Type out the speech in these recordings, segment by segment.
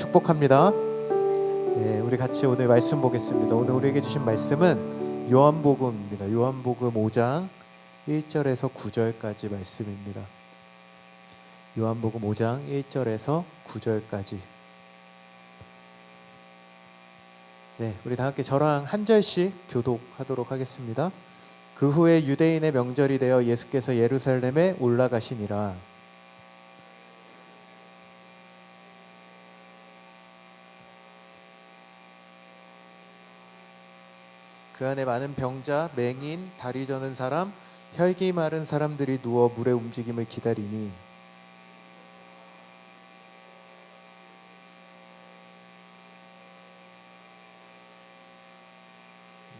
축복합니다. 네, 우리 같이 오늘 말씀 보겠습니다. 오늘 우리에게 주신 말씀은 요한복음입니다. 요한복음 5장 1절에서 9절까지 말씀입니다. 요한복음 5장 1절에서 9절까지. 네, 우리 다 함께 저랑 한 절씩 교독하도록 하겠습니다. 그 후에 유대인의 명절이 되어 예수께서 예루살렘에 올라가시니라. 그 안에 많은 병자, 맹인, 다리 저는 사람, 혈기 마른 사람들이 누워 물의 움직임을 기다리니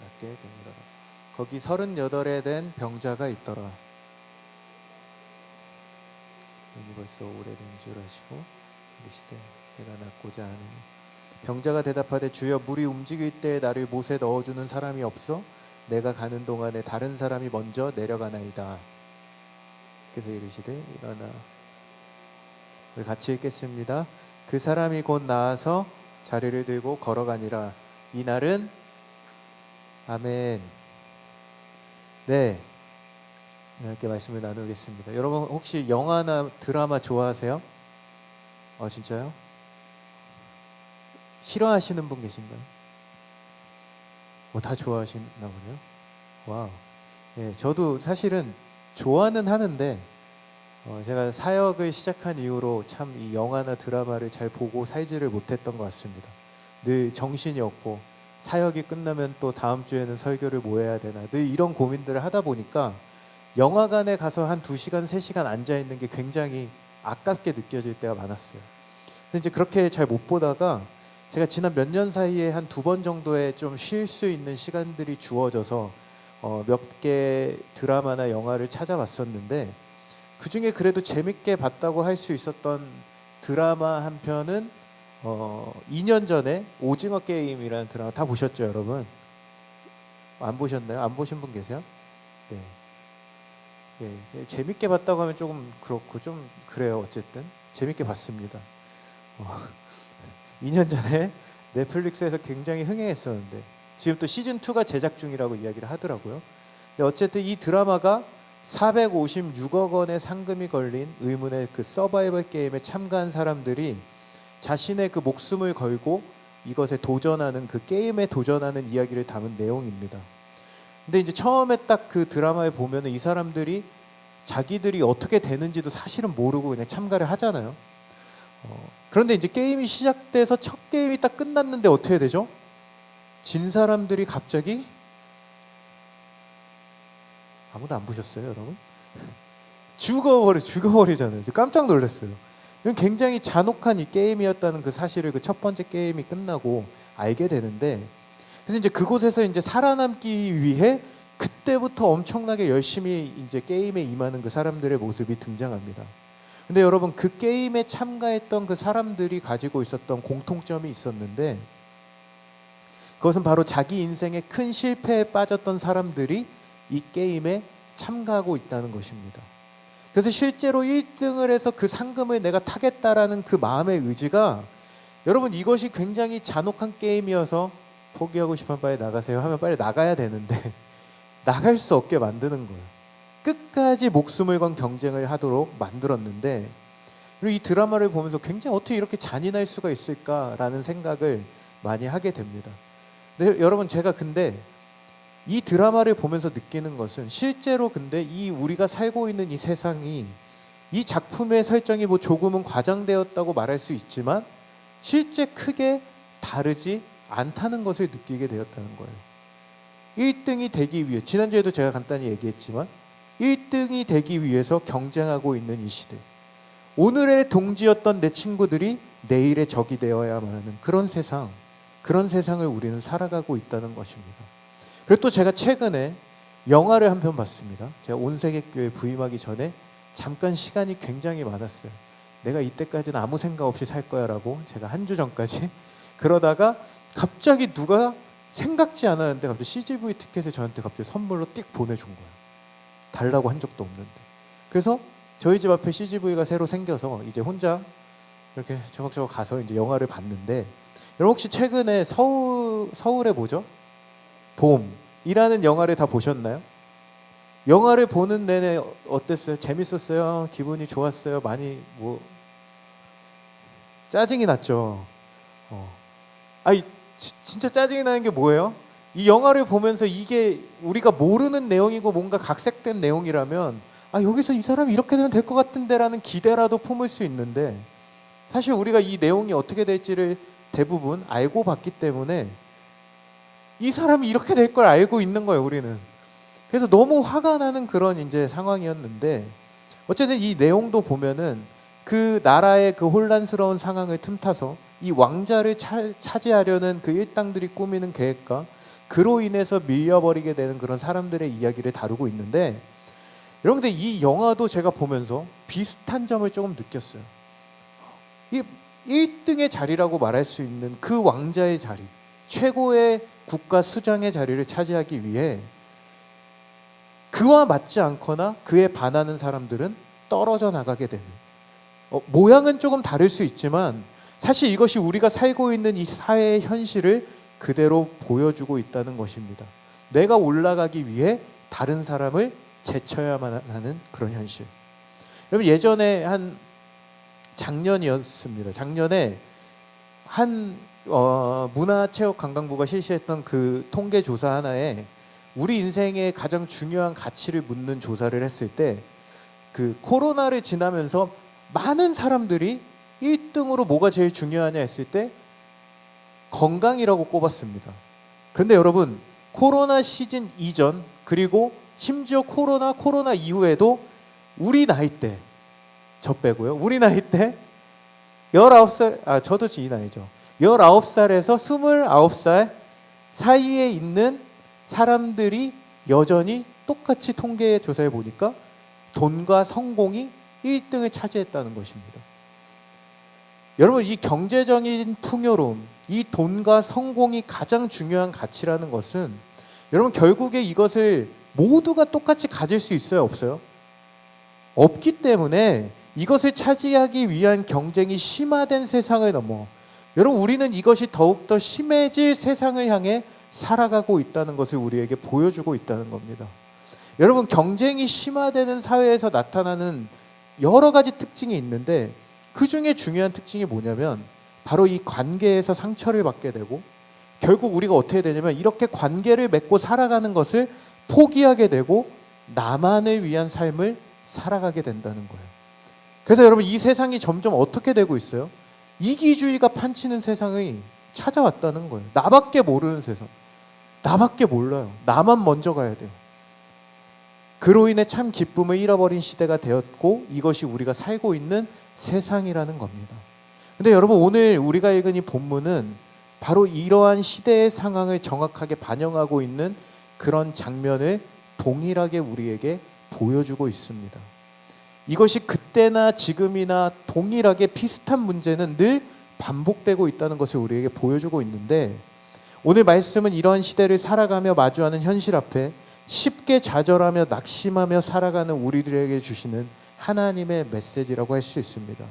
낮게 되니라. 거기 38에 된 병자가 있더라. 이미 벌써 오래된 줄 아시고 이르시되 내가 낫고자 하느니. 병자가 대답하되 주여 물이 움직일 때 나를 못에 넣어주는 사람이 없어 내가 가는 동안에 다른 사람이 먼저 내려가나이다. 그래서 이르시되 일어나. 우리 같이 읽겠습니다. 그 사람이 곧 나아서 자리를 들고 걸어가니라. 이날은 아멘. 네, 이렇게 말씀을 나누겠습니다. 여러분 혹시 영화나 드라마 좋아하세요? 진짜요? 싫어하시는 분 계신가요? 다 좋아하시나 보네요. 와우. 예, 저도 사실은 좋아는 하는데 제가 사역을 시작한 이후로 참 이 영화나 드라마를 잘 보고 살지를 못했던 것 같습니다. 늘 정신이 없고 사역이 끝나면 또 다음 주에는 설교를 뭐 해야 되나 늘 이런 고민들을 하다 보니까 영화관에 가서 한 2시간, 3시간 앉아있는 게 굉장히 아깝게 느껴질 때가 많았어요. 근데 이제 그렇게 잘 못 보다가 제가 지난 몇 년 사이에 한 2번 정도의 좀 쉴 수 있는 시간들이 주어져서 몇 개 드라마나 영화를 찾아봤었는데 그 중에 그래도 재밌게 봤다고 할 수 있었던 드라마 한 편은 2년 전에 오징어 게임이라는 드라마 다 보셨죠, 여러분? 안 보셨나요? 안 보신 분 계세요? 네. 네, 재밌게 봤다고 하면 조금 그렇고 좀 그래요. 어쨌든 재밌게 봤습니다. 2년 전에 넷플릭스에서 굉장히 흥행했었는데 지금 또 시즌2가 제작 중이라고 이야기를 하더라고요. 근데 어쨌든 이 드라마가 456억 원의 상금이 걸린 의문의 그 서바이벌 게임에 참가한 사람들이 자신의 그 목숨을 걸고 이것에 도전하는 그 게임에 도전하는 이야기를 담은 내용입니다. 근데 이제 처음에 딱 그 드라마에 보면은 이 사람들이 자기들이 어떻게 되는지도 사실은 모르고 그냥 참가를 하잖아요. 그런데 이제 게임이 시작돼서 첫 게임이 딱 끝났는데 어떻게 되죠? 진 사람들이 갑자기 아무도 안 보셨어요, 여러분? 죽어버리잖아요. 깜짝 놀랐어요. 이건 굉장히 잔혹한 이 게임이었다는 그 사실을 그 첫 번째 게임이 끝나고 알게 되는데, 그래서 이제 그곳에서 이제 살아남기 위해 그때부터 엄청나게 열심히 이제 게임에 임하는 그 사람들의 모습이 등장합니다. 근데 여러분 그 게임에 참가했던 그 사람들이 가지고 있었던 공통점이 있었는데 그것은 바로 자기 인생의 큰 실패에 빠졌던 사람들이 이 게임에 참가하고 있다는 것입니다. 그래서 실제로 1등을 해서 그 상금을 내가 타겠다라는 그 마음의 의지가, 여러분 이것이 굉장히 잔혹한 게임이어서 포기하고 싶으면 빨리 나가세요 하면 빨리 나가야 되는데 나갈 수 없게 만드는 거예요. 끝까지 목숨을 건 경쟁을 하도록 만들었는데, 그리고 이 드라마를 보면서 굉장히 어떻게 이렇게 잔인할 수가 있을까라는 생각을 많이 하게 됩니다. 근데 여러분 제가 근데 이 드라마를 보면서 느끼는 것은 실제로 근데 이 우리가 살고 있는 이 세상이 이 작품의 설정이 뭐 조금은 과장되었다고 말할 수 있지만 실제 크게 다르지 않다는 것을 느끼게 되었다는 거예요. 1등이 되기 위해, 지난주에도 제가 간단히 얘기했지만 1등이 되기 위해서 경쟁하고 있는 이 시대, 오늘의 동지였던 내 친구들이 내일의 적이 되어야만 하는 그런 세상을 우리는 살아가고 있다는 것입니다. 그리고 또 제가 최근에 영화를 한 편 봤습니다. 제가 온세계교회 부임하기 전에 잠깐 시간이 굉장히 많았어요. 내가 이때까지는 아무 생각 없이 살 거야 라고 제가 한 주 전까지 그러다가 갑자기 누가 생각지 않았는데 갑자기 CGV 티켓을 저한테 갑자기 선물로 띡 보내준 거예요. 달라고 한 적도 없는데. 그래서 저희 집 앞에 CGV가 새로 생겨서 이제 혼자 이렇게 저벅저벅 가서 이제 영화를 봤는데, 여러분 혹시 최근에 서울의 뭐죠? 봄이라는 영화를 다 보셨나요? 영화를 보는 내내 어땠어요? 재밌었어요? 기분이 좋았어요? 많이 뭐 짜증이 났죠. 아니 진짜 짜증이 나는 게 뭐예요? 이 영화를 보면서 이게 우리가 모르는 내용이고 뭔가 각색된 내용이라면 여기서 이 사람이 이렇게 되면 될 것 같은데라는 기대라도 품을 수 있는데, 사실 우리가 이 내용이 어떻게 될지를 대부분 알고 봤기 때문에 이 사람이 이렇게 될 걸 알고 있는 거예요, 우리는. 그래서 너무 화가 나는 그런 이제 상황이었는데, 어쨌든 이 내용도 보면은 그 나라의 그 혼란스러운 상황을 틈타서 이 왕자를 차지하려는 그 일당들이 꾸미는 계획과 그로 인해서 밀려버리게 되는 그런 사람들의 이야기를 다루고 있는데, 여러분들 이 영화도 제가 보면서 비슷한 점을 조금 느꼈어요. 이 1등의 자리라고 말할 수 있는 그 왕자의 자리, 최고의 국가 수장의 자리를 차지하기 위해 그와 맞지 않거나 그에 반하는 사람들은 떨어져 나가게 되는, 모양은 조금 다를 수 있지만 사실 이것이 우리가 살고 있는 이 사회의 현실을 그대로 보여주고 있다는 것입니다. 내가 올라가기 위해 다른 사람을 제쳐야만 하는 그런 현실. 여러분 예전에 작년이었습니다. 작년에 문화체육관광부가 실시했던 그 통계 조사 하나에 우리 인생의 가장 중요한 가치를 묻는 조사를 했을 때, 그 코로나를 지나면서 많은 사람들이 1등으로 뭐가 제일 중요하냐 했을 때 건강이라고 꼽았습니다. 그런데 여러분 코로나 시즌 이전 그리고 심지어 코로나 이후에도 우리 나이 때, 저 빼고요, 우리 나이 때 19살, 저도 이 나이죠. 19살에서 29살 사이에 있는 사람들이 여전히 똑같이 통계 조사해 보니까 돈과 성공이 1등을 차지했다는 것입니다. 여러분 이 경제적인 풍요로움, 이 돈과 성공이 가장 중요한 가치라는 것은, 여러분 결국에 이것을 모두가 똑같이 가질 수 있어요, 없어요? 없기 때문에 이것을 차지하기 위한 경쟁이 심화된 세상을 넘어 여러분 우리는 이것이 더욱더 심해질 세상을 향해 살아가고 있다는 것을 우리에게 보여주고 있다는 겁니다. 여러분 경쟁이 심화되는 사회에서 나타나는 여러 가지 특징이 있는데, 그 중에 중요한 특징이 뭐냐면 바로 이 관계에서 상처를 받게 되고, 결국 우리가 어떻게 되냐면 이렇게 관계를 맺고 살아가는 것을 포기하게 되고 나만을 위한 삶을 살아가게 된다는 거예요. 그래서 여러분 이 세상이 점점 어떻게 되고 있어요? 이기주의가 판치는 세상이 찾아왔다는 거예요. 나밖에 모르는 세상, 나밖에 몰라요. 나만 먼저 가야 돼요. 그로 인해 참 기쁨을 잃어버린 시대가 되었고, 이것이 우리가 살고 있는 세상이라는 겁니다. 근데 여러분 오늘 우리가 읽은 이 본문은 바로 이러한 시대의 상황을 정확하게 반영하고 있는 그런 장면을 동일하게 우리에게 보여주고 있습니다. 이것이 그때나 지금이나 동일하게 비슷한 문제는 늘 반복되고 있다는 것을 우리에게 보여주고 있는데, 오늘 말씀은 이러한 시대를 살아가며 마주하는 현실 앞에 쉽게 좌절하며 낙심하며 살아가는 우리들에게 주시는 하나님의 메시지라고 할 수 있습니다.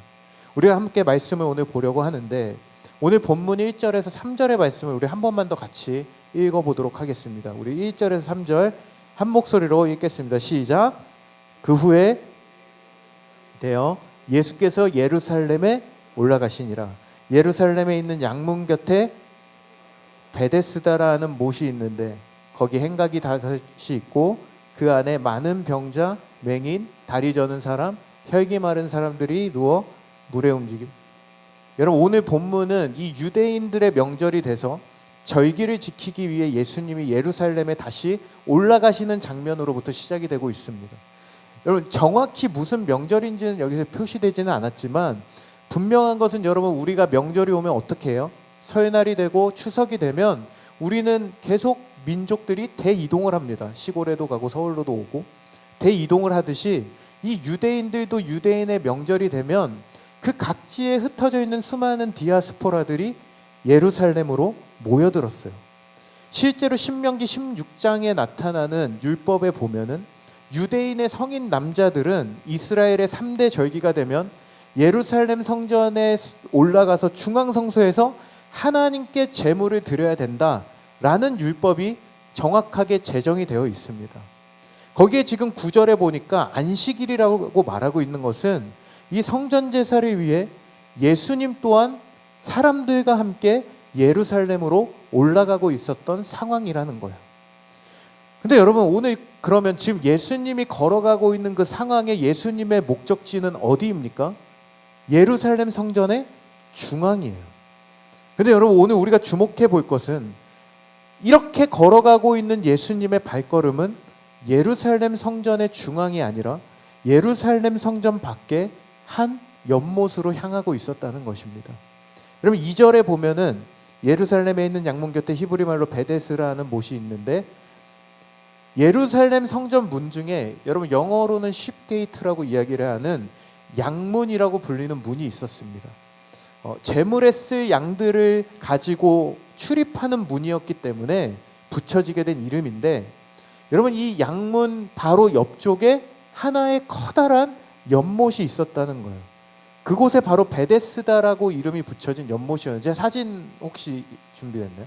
우리가 함께 말씀을 오늘 보려고 하는데, 오늘 본문 1절에서 3절의 말씀을 우리 한 번만 더 같이 읽어보도록 하겠습니다. 우리 1절에서 3절 한 목소리로 읽겠습니다. 시작. 그 후에 되어 예수께서 예루살렘에 올라가시니라. 예루살렘에 있는 양문 곁에 베데스다라는 못이 있는데 거기 행각이 5이 있고 그 안에 많은 병자, 맹인, 다리 저는 사람, 혈기 마른 사람들이 누워 물에 움직임. 여러분 오늘 본문은 이 유대인들의 명절이 돼서 절기를 지키기 위해 예수님이 예루살렘에 다시 올라가시는 장면으로부터 시작이 되고 있습니다. 여러분 정확히 무슨 명절인지는 여기서 표시되지는 않았지만 분명한 것은, 여러분 우리가 명절이 오면 어떻게 해요? 설날이 되고 추석이 되면 우리는 계속 민족들이 대이동을 합니다. 시골에도 가고 서울로도 오고 대이동을 하듯이 이 유대인들도 유대인의 명절이 되면 그 각지에 흩어져 있는 수많은 디아스포라들이 예루살렘으로 모여들었어요. 실제로 신명기 16장에 나타나는 율법에 보면은 유대인의 성인 남자들은 이스라엘의 3대 절기가 되면 예루살렘 성전에 올라가서 중앙성소에서 하나님께 제물을 드려야 된다라는 율법이 정확하게 제정이 되어 있습니다. 거기에 지금 9절에 보니까 안식일이라고 말하고 있는 것은 이 성전 제사를 위해 예수님 또한 사람들과 함께 예루살렘으로 올라가고 있었던 상황이라는 거예요. 근데 여러분, 오늘 그러면 지금 예수님이 걸어가고 있는 그 상황에 예수님의 목적지는 어디입니까? 예루살렘 성전의 중앙이에요. 근데 여러분, 오늘 우리가 주목해 볼 것은 이렇게 걸어가고 있는 예수님의 발걸음은 예루살렘 성전의 중앙이 아니라 예루살렘 성전 밖에 한 연못으로 향하고 있었다는 것입니다. 여러분, 2절에 보면은 예루살렘에 있는 양문 곁에 히브리 말로 베데스라는 못이 있는데, 예루살렘 성전 문 중에 여러분 영어로는 쉽게이트라고 이야기를 하는 양문이라고 불리는 문이 있었습니다. 제물에 쓸 양들을 가지고 출입하는 문이었기 때문에 붙여지게 된 이름인데, 여러분 이 양문 바로 옆쪽에 하나의 커다란 연못이 있었다는 거예요. 그곳에 바로 베데스다라고 이름이 붙여진 연못이었는데, 사진 혹시 준비됐나요?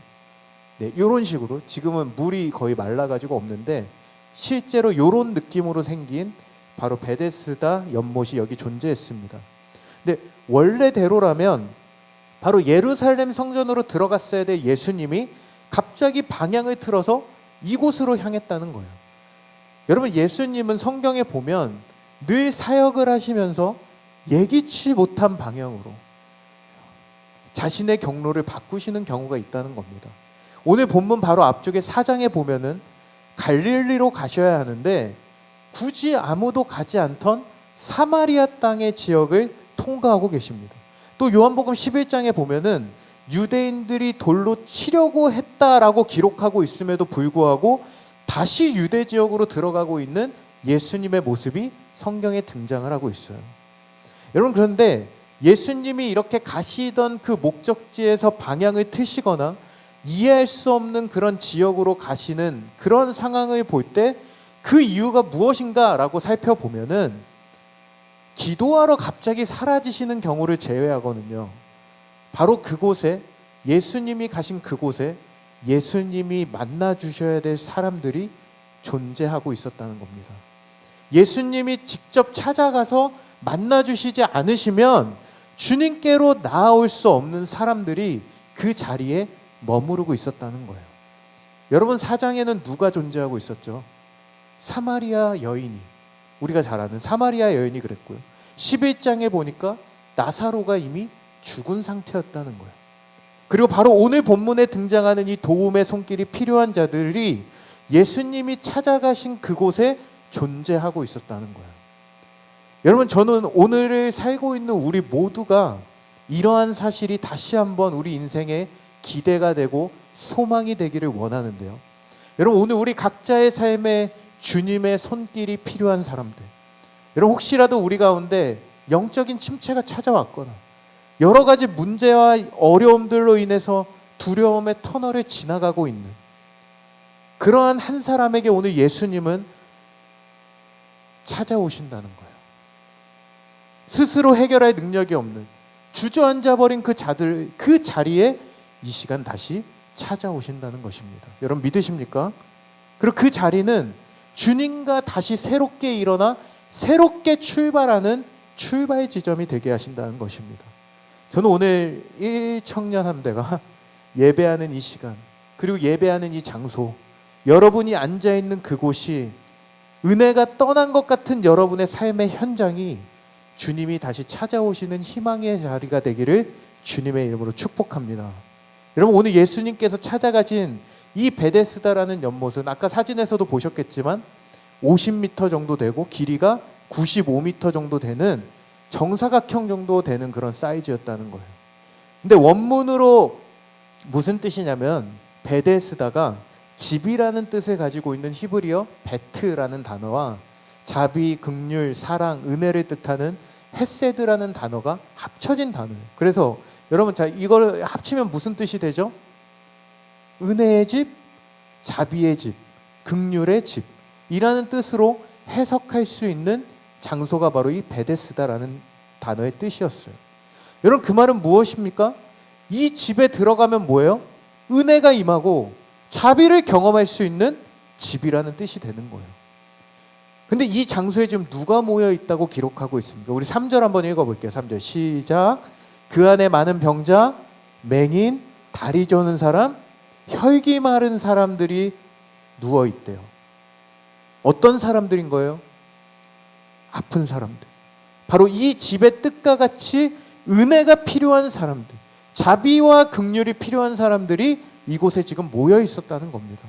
네, 이런 식으로 지금은 물이 거의 말라가지고 없는데 실제로 이런 느낌으로 생긴 바로 베데스다 연못이 여기 존재했습니다. 근데 원래대로라면 바로 예루살렘 성전으로 들어갔어야 될 예수님이 갑자기 방향을 틀어서 이곳으로 향했다는 거예요. 여러분, 예수님은 성경에 보면 늘 사역을 하시면서 예기치 못한 방향으로 자신의 경로를 바꾸시는 경우가 있다는 겁니다. 오늘 본문 바로 앞쪽에 4장에 보면은 갈릴리로 가셔야 하는데 굳이 아무도 가지 않던 사마리아 땅의 지역을 통과하고 계십니다. 또 요한복음 11장에 보면은 유대인들이 돌로 치려고 했다라고 기록하고 있음에도 불구하고 다시 유대 지역으로 들어가고 있는 예수님의 모습이 성경에 등장을 하고 있어요. 여러분, 그런데 예수님이 이렇게 가시던 그 목적지에서 방향을 트시거나 이해할 수 없는 그런 지역으로 가시는 그런 상황을 볼 때 그 이유가 무엇인가라고 살펴보면은 기도하러 갑자기 사라지시는 경우를 제외하거든요. 바로 그곳에, 예수님이 가신 그곳에 예수님이 만나 주셔야 될 사람들이 존재하고 있었다는 겁니다. 예수님이 직접 찾아가서 만나 주시지 않으시면 주님께로 나아올 수 없는 사람들이 그 자리에 머무르고 있었다는 거예요. 여러분, 4장에는 누가 존재하고 있었죠? 사마리아 여인이, 우리가 잘 아는 사마리아 여인이 그랬고요. 11장에 보니까 나사로가 이미 죽은 상태였다는 거예요. 그리고 바로 오늘 본문에 등장하는 이 도움의 손길이 필요한 자들이 예수님이 찾아가신 그곳에 존재하고 있었다는 거예요. 여러분, 저는 오늘을 살고 있는 우리 모두가 이러한 사실이 다시 한번 우리 인생에 기대가 되고 소망이 되기를 원하는데요. 여러분, 오늘 우리 각자의 삶에 주님의 손길이 필요한 사람들, 여러분 혹시라도 우리 가운데 영적인 침체가 찾아왔거나 여러 가지 문제와 어려움들로 인해서 두려움의 터널을 지나가고 있는 그러한 한 사람에게 오늘 예수님은 찾아오신다는 거예요. 스스로 해결할 능력이 없는 주저앉아버린 그 자들, 그 자리에 이 시간 다시 찾아오신다는 것입니다. 여러분 믿으십니까? 그리고 그 자리는 주님과 다시 새롭게 일어나 새롭게 출발하는 출발 지점이 되게 하신다는 것입니다. 저는 오늘 1청년함대가 예배하는 이 시간, 그리고 예배하는 이 장소, 여러분이 앉아있는 그곳이 은혜가 떠난 것 같은 여러분의 삶의 현장이 주님이 다시 찾아오시는 희망의 자리가 되기를 주님의 이름으로 축복합니다. 여러분, 오늘 예수님께서 찾아가신 이 베데스다라는 연못은 아까 사진에서도 보셨겠지만 50m 정도 되고 길이가 95m 정도 되는 정사각형 정도 되는 그런 사이즈였다는 거예요. 근데 원문으로 무슨 뜻이냐면 베데스다가 집이라는 뜻을 가지고 있는 히브리어 베트라는 단어와 자비, 긍휼, 사랑, 은혜를 뜻하는 헤세드라는 단어가 합쳐진 단어예요. 그래서 여러분, 자, 이걸 합치면 무슨 뜻이 되죠? 은혜의 집, 자비의 집, 긍휼의 집이라는 뜻으로 해석할 수 있는 장소가 바로 이 베데스다라는 단어의 뜻이었어요. 여러분 그 말은 무엇입니까? 이 집에 들어가면 뭐예요? 은혜가 임하고 자비를 경험할 수 있는 집이라는 뜻이 되는 거예요. 근데 이 장소에 지금 누가 모여 있다고 기록하고 있습니까? 우리 3절 한번 읽어볼게요. 3절 시작. 그 안에 많은 병자, 맹인, 다리 저는 사람, 혈기 마른 사람들이 누워 있대요. 어떤 사람들인 거예요? 아픈 사람들. 바로 이 집의 뜻과 같이 은혜가 필요한 사람들, 자비와 긍휼이 필요한 사람들이 이곳에 지금 모여 있었다는 겁니다.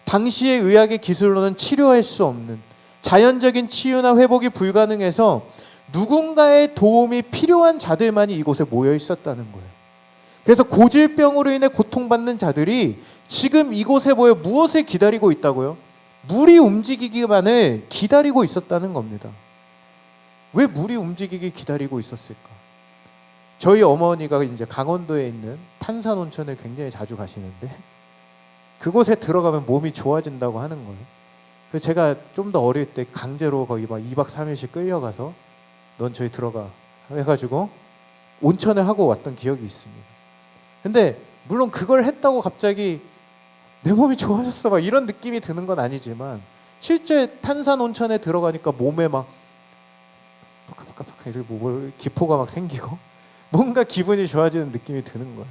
당시의 의학의 기술로는 치료할 수 없는 자연적인 치유나 회복이 불가능해서 누군가의 도움이 필요한 자들만이 이곳에 모여 있었다는 거예요. 그래서 고질병으로 인해 고통받는 자들이 지금 이곳에 모여 무엇을 기다리고 있다고요? 물이 움직이기만을 기다리고 있었다는 겁니다. 왜 물이 움직이기 기다리고 있었을까? 저희 어머니가 이제 강원도에 있는 탄산온천을 굉장히 자주 가시는데 그곳에 들어가면 몸이 좋아진다고 하는 거예요. 그래서 제가 좀 더 어릴 때 강제로 거기 막 2박 3일씩 끌려가서 넌 저기 들어가 해가지고 온천을 하고 왔던 기억이 있습니다. 근데 물론 그걸 했다고 갑자기 내 몸이 좋아졌어 막 이런 느낌이 드는 건 아니지만 실제 탄산온천에 들어가니까 몸에 막 이렇게 기포가 막 생기고 뭔가 기분이 좋아지는 느낌이 드는 거예요.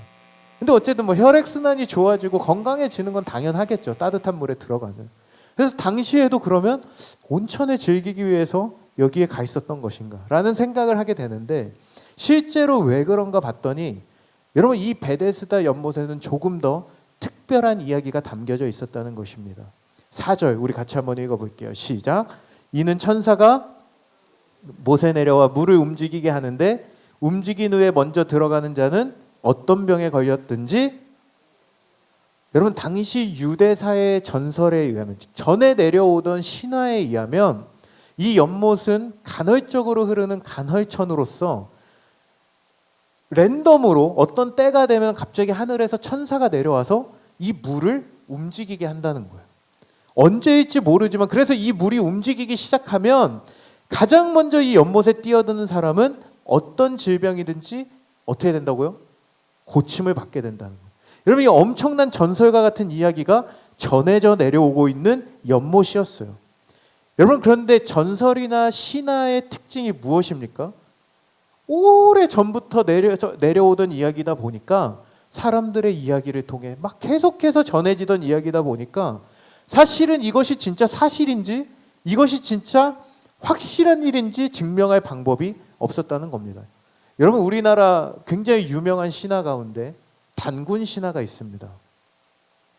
근데 어쨌든 뭐 혈액순환이 좋아지고 건강해지는 건 당연하겠죠. 따뜻한 물에 들어가면. 그래서 당시에도 그러면 온천을 즐기기 위해서 여기에 가 있었던 것인가 라는 생각을 하게 되는데 실제로 왜 그런가 봤더니 여러분 이 베데스다 연못에는 조금 더 특별한 이야기가 담겨져 있었다는 것입니다. 4절 우리 같이 한번 읽어볼게요. 시작. 이는 천사가 못에 내려와 물을 움직이게 하는데 움직인 후에 먼저 들어가는 자는 어떤 병에 걸렸든지 여러분 당시 유대사의 전설에 의하면 전에 내려오던 신화에 의하면 이 연못은 간헐적으로 흐르는 간헐천으로서 랜덤으로 어떤 때가 되면 갑자기 하늘에서 천사가 내려와서 이 물을 움직이게 한다는 거예요. 언제일지 모르지만 그래서 이 물이 움직이기 시작하면 가장 먼저 이 연못에 뛰어드는 사람은 어떤 질병이든지 어떻게 된다고요? 고침을 받게 된다는 거예요. 여러분 이 엄청난 전설과 같은 이야기가 전해져 내려오고 있는 연못이었어요. 여러분 그런데 전설이나 신화의 특징이 무엇입니까? 오래 전부터 내려오던 이야기다 보니까 사람들의 이야기를 통해 막 계속해서 전해지던 이야기다 보니까 사실은 이것이 진짜 사실인지 이것이 진짜 확실한 일인지 증명할 방법이 없었다는 겁니다. 여러분 우리나라 굉장히 유명한 신화 가운데 단군 신화가 있습니다.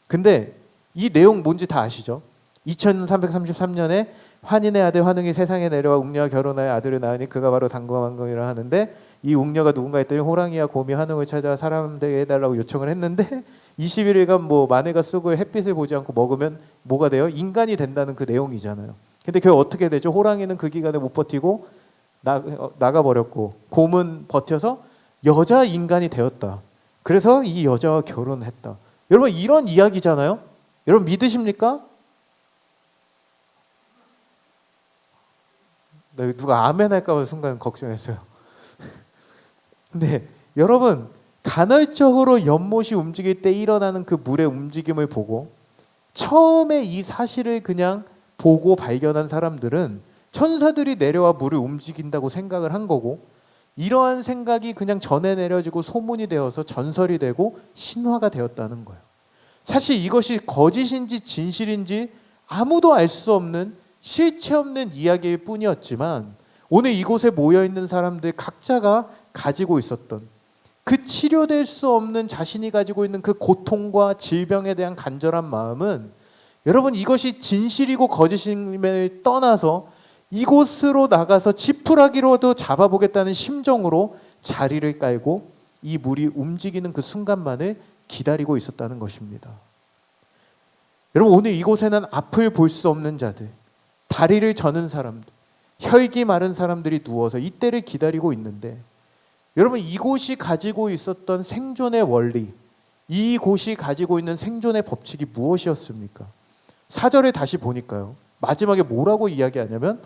근데 이 내용 뭔지 다 아시죠? 2333년에 환인의 아들 환웅이 세상에 내려와 웅녀와 결혼하여 아들을 낳으니 그가 바로 단군왕건이라 하는데 이 웅녀가 누군가 했더니 호랑이와 곰이 환웅을 찾아 사람 되게 해달라고 요청을 했는데 21일간 뭐 마늘과 쑥을 햇빛을 보지 않고 먹으면 뭐가 돼요? 인간이 된다는 그 내용이잖아요. 근데 그게 어떻게 되죠? 호랑이는 그 기간에 못 버티고 나가버렸고 곰은 버텨서 여자 인간이 되었다. 그래서 이 여자와 결혼했다. 여러분 이런 이야기잖아요. 여러분 믿으십니까? 누가 아멘 할까 봐 순간 걱정했어요. 근데 여러분 간헐적으로 연못이 움직일 때 일어나는 그 물의 움직임을 보고 처음에 이 사실을 그냥 보고 발견한 사람들은 천사들이 내려와 물을 움직인다고 생각을 한 거고 이러한 생각이 그냥 전해 내려지고 소문이 되어서 전설이 되고 신화가 되었다는 거예요. 사실 이것이 거짓인지 진실인지 아무도 알 수 없는 실체 없는 이야기일 뿐이었지만 오늘 이곳에 모여있는 사람들 각자가 가지고 있었던 그 치료될 수 없는 자신이 가지고 있는 그 고통과 질병에 대한 간절한 마음은 여러분 이것이 진실이고 거짓임을 떠나서 이곳으로 나가서 지푸라기로도 잡아보겠다는 심정으로 자리를 깔고 이 물이 움직이는 그 순간만을 기다리고 있었다는 것입니다. 여러분 오늘 이곳에는 앞을 볼 수 없는 자들, 다리를 저는 사람들, 혈기 마른 사람들이 누워서 이때를 기다리고 있는데 여러분 이곳이 가지고 있었던 생존의 원리, 이곳이 가지고 있는 생존의 법칙이 무엇이었습니까? 4절에 다시 보니까요. 마지막에 뭐라고 이야기하냐면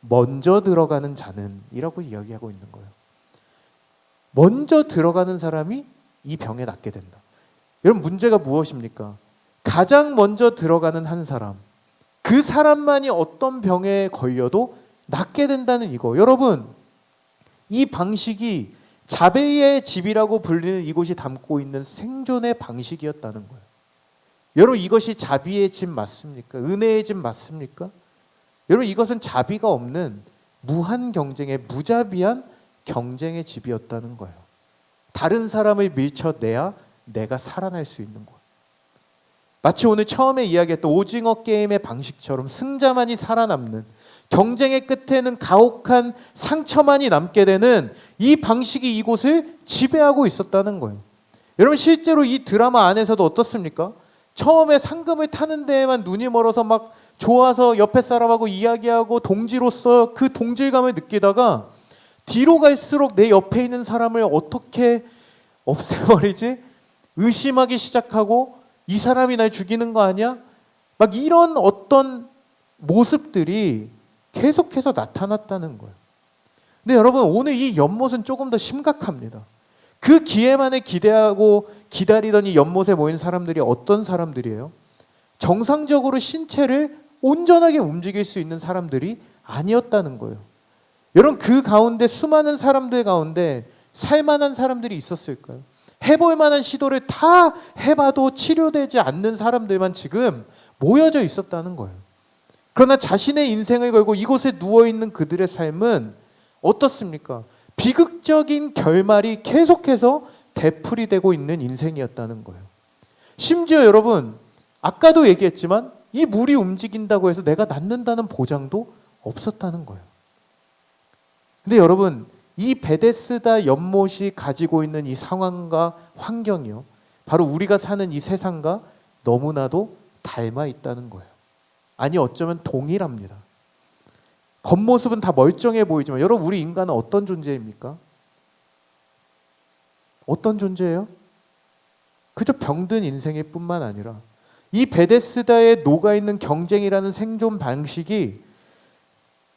먼저 들어가는 자는 이라고 이야기하고 있는 거예요. 먼저 들어가는 사람이 이 병에 낫게 된다. 여러분, 문제가 무엇입니까? 가장 먼저 들어가는 한 사람, 그 사람만이 어떤 병에 걸려도 낫게 된다는 이거. 여러분, 이 방식이 자베의 집이라고 불리는 이곳이 담고 있는 생존의 방식이었다는 거예요. 여러분, 이것이 자비의 집 맞습니까? 은혜의 집 맞습니까? 여러분, 이것은 자비가 없는 무한 경쟁의 무자비한 경쟁의 집이었다는 거예요. 다른 사람을 밀쳐내야 내가 살아날 수 있는 거예요. 마치 오늘 처음에 이야기했던 오징어 게임의 방식처럼 승자만이 살아남는, 경쟁의 끝에는 가혹한 상처만이 남게 되는 이 방식이 이곳을 지배하고 있었다는 거예요. 여러분, 실제로 이 드라마 안에서도 어떻습니까? 처음에 상금을 타는 데에만 눈이 멀어서 막 좋아서 옆에 사람하고 이야기하고 동지로서 그 동질감을 느끼다가 뒤로 갈수록 내 옆에 있는 사람을 어떻게 없애버리지? 의심하기 시작하고 이 사람이 날 죽이는 거 아니야? 막 이런 어떤 모습들이 계속해서 나타났다는 거예요. 근데 여러분, 오늘 이 연못은 조금 더 심각합니다. 그 기회만을 기대하고 기다리던 이 연못에 모인 사람들이 어떤 사람들이에요? 정상적으로 신체를 온전하게 움직일 수 있는 사람들이 아니었다는 거예요. 여러분, 그 가운데 수많은 사람들 가운데 살만한 사람들이 있었을까요? 해볼 만한 시도를 다 해봐도 치료되지 않는 사람들만 지금 모여져 있었다는 거예요. 그러나 자신의 인생을 걸고 이곳에 누워있는 그들의 삶은 어떻습니까? 비극적인 결말이 계속해서 되풀이되고 있는 인생이었다는 거예요. 심지어 여러분, 아까도 얘기했지만 이 물이 움직인다고 해서 내가 낫는다는 보장도 없었다는 거예요. 근데 여러분, 이 베데스다 연못이 가지고 있는 이 상황과 환경이요, 바로 우리가 사는 이 세상과 너무나도 닮아 있다는 거예요. 아니, 어쩌면 동일합니다. 겉모습은 다 멀쩡해 보이지만 여러분, 우리 인간은 어떤 존재입니까? 어떤 존재예요? 그저 병든 인생일 뿐만 아니라 이 베데스다에 녹아있는 경쟁이라는 생존 방식이,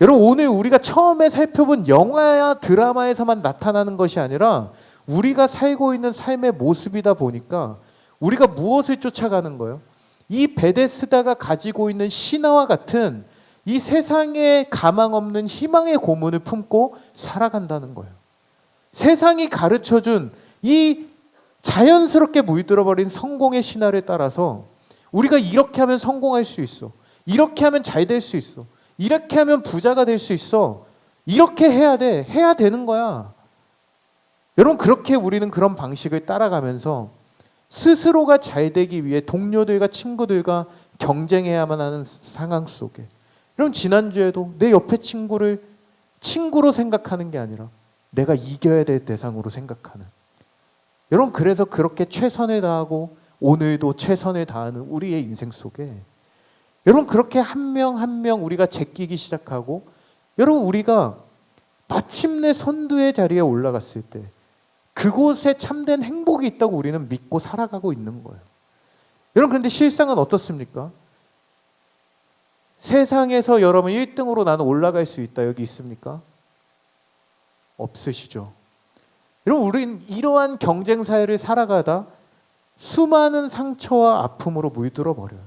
여러분, 오늘 우리가 처음에 살펴본 영화야 드라마에서만 나타나는 것이 아니라 우리가 살고 있는 삶의 모습이다 보니까 우리가 무엇을 쫓아가는 거예요? 이 베데스다가 가지고 있는 신화와 같은 이 세상에 가망 없는 희망의 고문을 품고 살아간다는 거예요. 세상이 가르쳐준 이 자연스럽게 물들어버린 성공의 신화를 따라서 우리가 이렇게 하면 성공할 수 있어, 이렇게 하면 잘 될 수 있어, 이렇게 하면 부자가 될 수 있어, 이렇게 해야 돼, 해야 되는 거야. 여러분, 그렇게 우리는 그런 방식을 따라가면서 스스로가 잘 되기 위해 동료들과 친구들과 경쟁해야만 하는 상황 속에, 여러분, 지난주에도 내 옆에 친구를 친구로 생각하는 게 아니라 내가 이겨야 될 대상으로 생각하는, 여러분, 그래서 그렇게 최선을 다하고 오늘도 최선을 다하는 우리의 인생 속에 여러분, 그렇게 한 명 한 명 우리가 제끼기 시작하고, 여러분, 우리가 마침내 선두의 자리에 올라갔을 때 그곳에 참된 행복이 있다고 우리는 믿고 살아가고 있는 거예요. 여러분, 그런데 실상은 어떻습니까? 세상에서 여러분 1등으로 나는 올라갈 수 있다, 여기 있습니까? 없으시죠? 여러분, 우리는 이러한 경쟁 사회를 살아가다 수많은 상처와 아픔으로 물들어 버려요.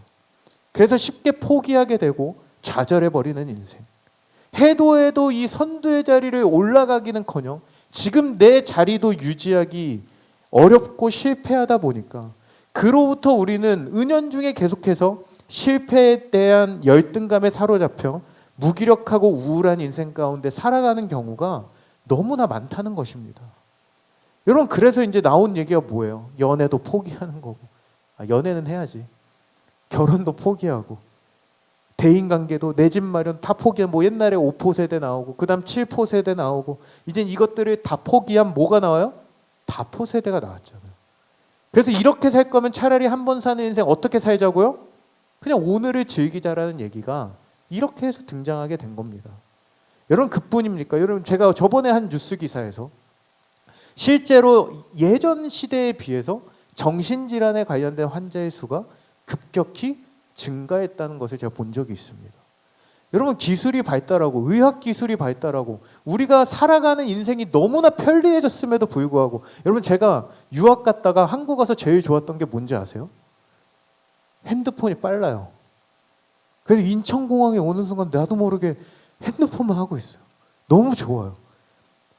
그래서 쉽게 포기하게 되고 좌절해버리는 인생. 해도 해도 이 선두의 자리를 올라가기는커녕 지금 내 자리도 유지하기 어렵고 실패하다 보니까 그로부터 우리는 은연중에 계속해서 실패에 대한 열등감에 사로잡혀 무기력하고 우울한 인생 가운데 살아가는 경우가 너무나 많다는 것입니다. 여러분, 그래서 이제 나온 얘기가 뭐예요? 연애도 포기하는 거고, 연애는 해야지, 결혼도 포기하고, 대인관계도, 내 집 마련 다 포기한, 뭐 옛날에 5포 세대 나오고 그 다음 7포 세대 나오고, 이젠 이것들을 다 포기한 뭐가 나와요? 다포 세대가 나왔잖아요. 그래서 이렇게 살 거면 차라리 한 번 사는 인생 어떻게 살자고요? 그냥 오늘을 즐기자라는 얘기가 이렇게 해서 등장하게 된 겁니다. 여러분, 그뿐입니까? 여러분, 제가 저번에 한 뉴스 기사에서 실제로 예전 시대에 비해서 정신질환에 관련된 환자의 수가 급격히 증가했다는 것을 제가 본 적이 있습니다. 여러분 기술이 발달하고 의학 기술이 발달하고 우리가 살아가는 인생이 너무나 편리해졌음에도 불구하고 여러분 제가 유학 갔다가 한국 와서 제일 좋았던 게 뭔지 아세요? 핸드폰이 빨라요. 그래서 인천공항에 오는 순간 나도 모르게 핸드폰만 하고 있어요. 너무 좋아요.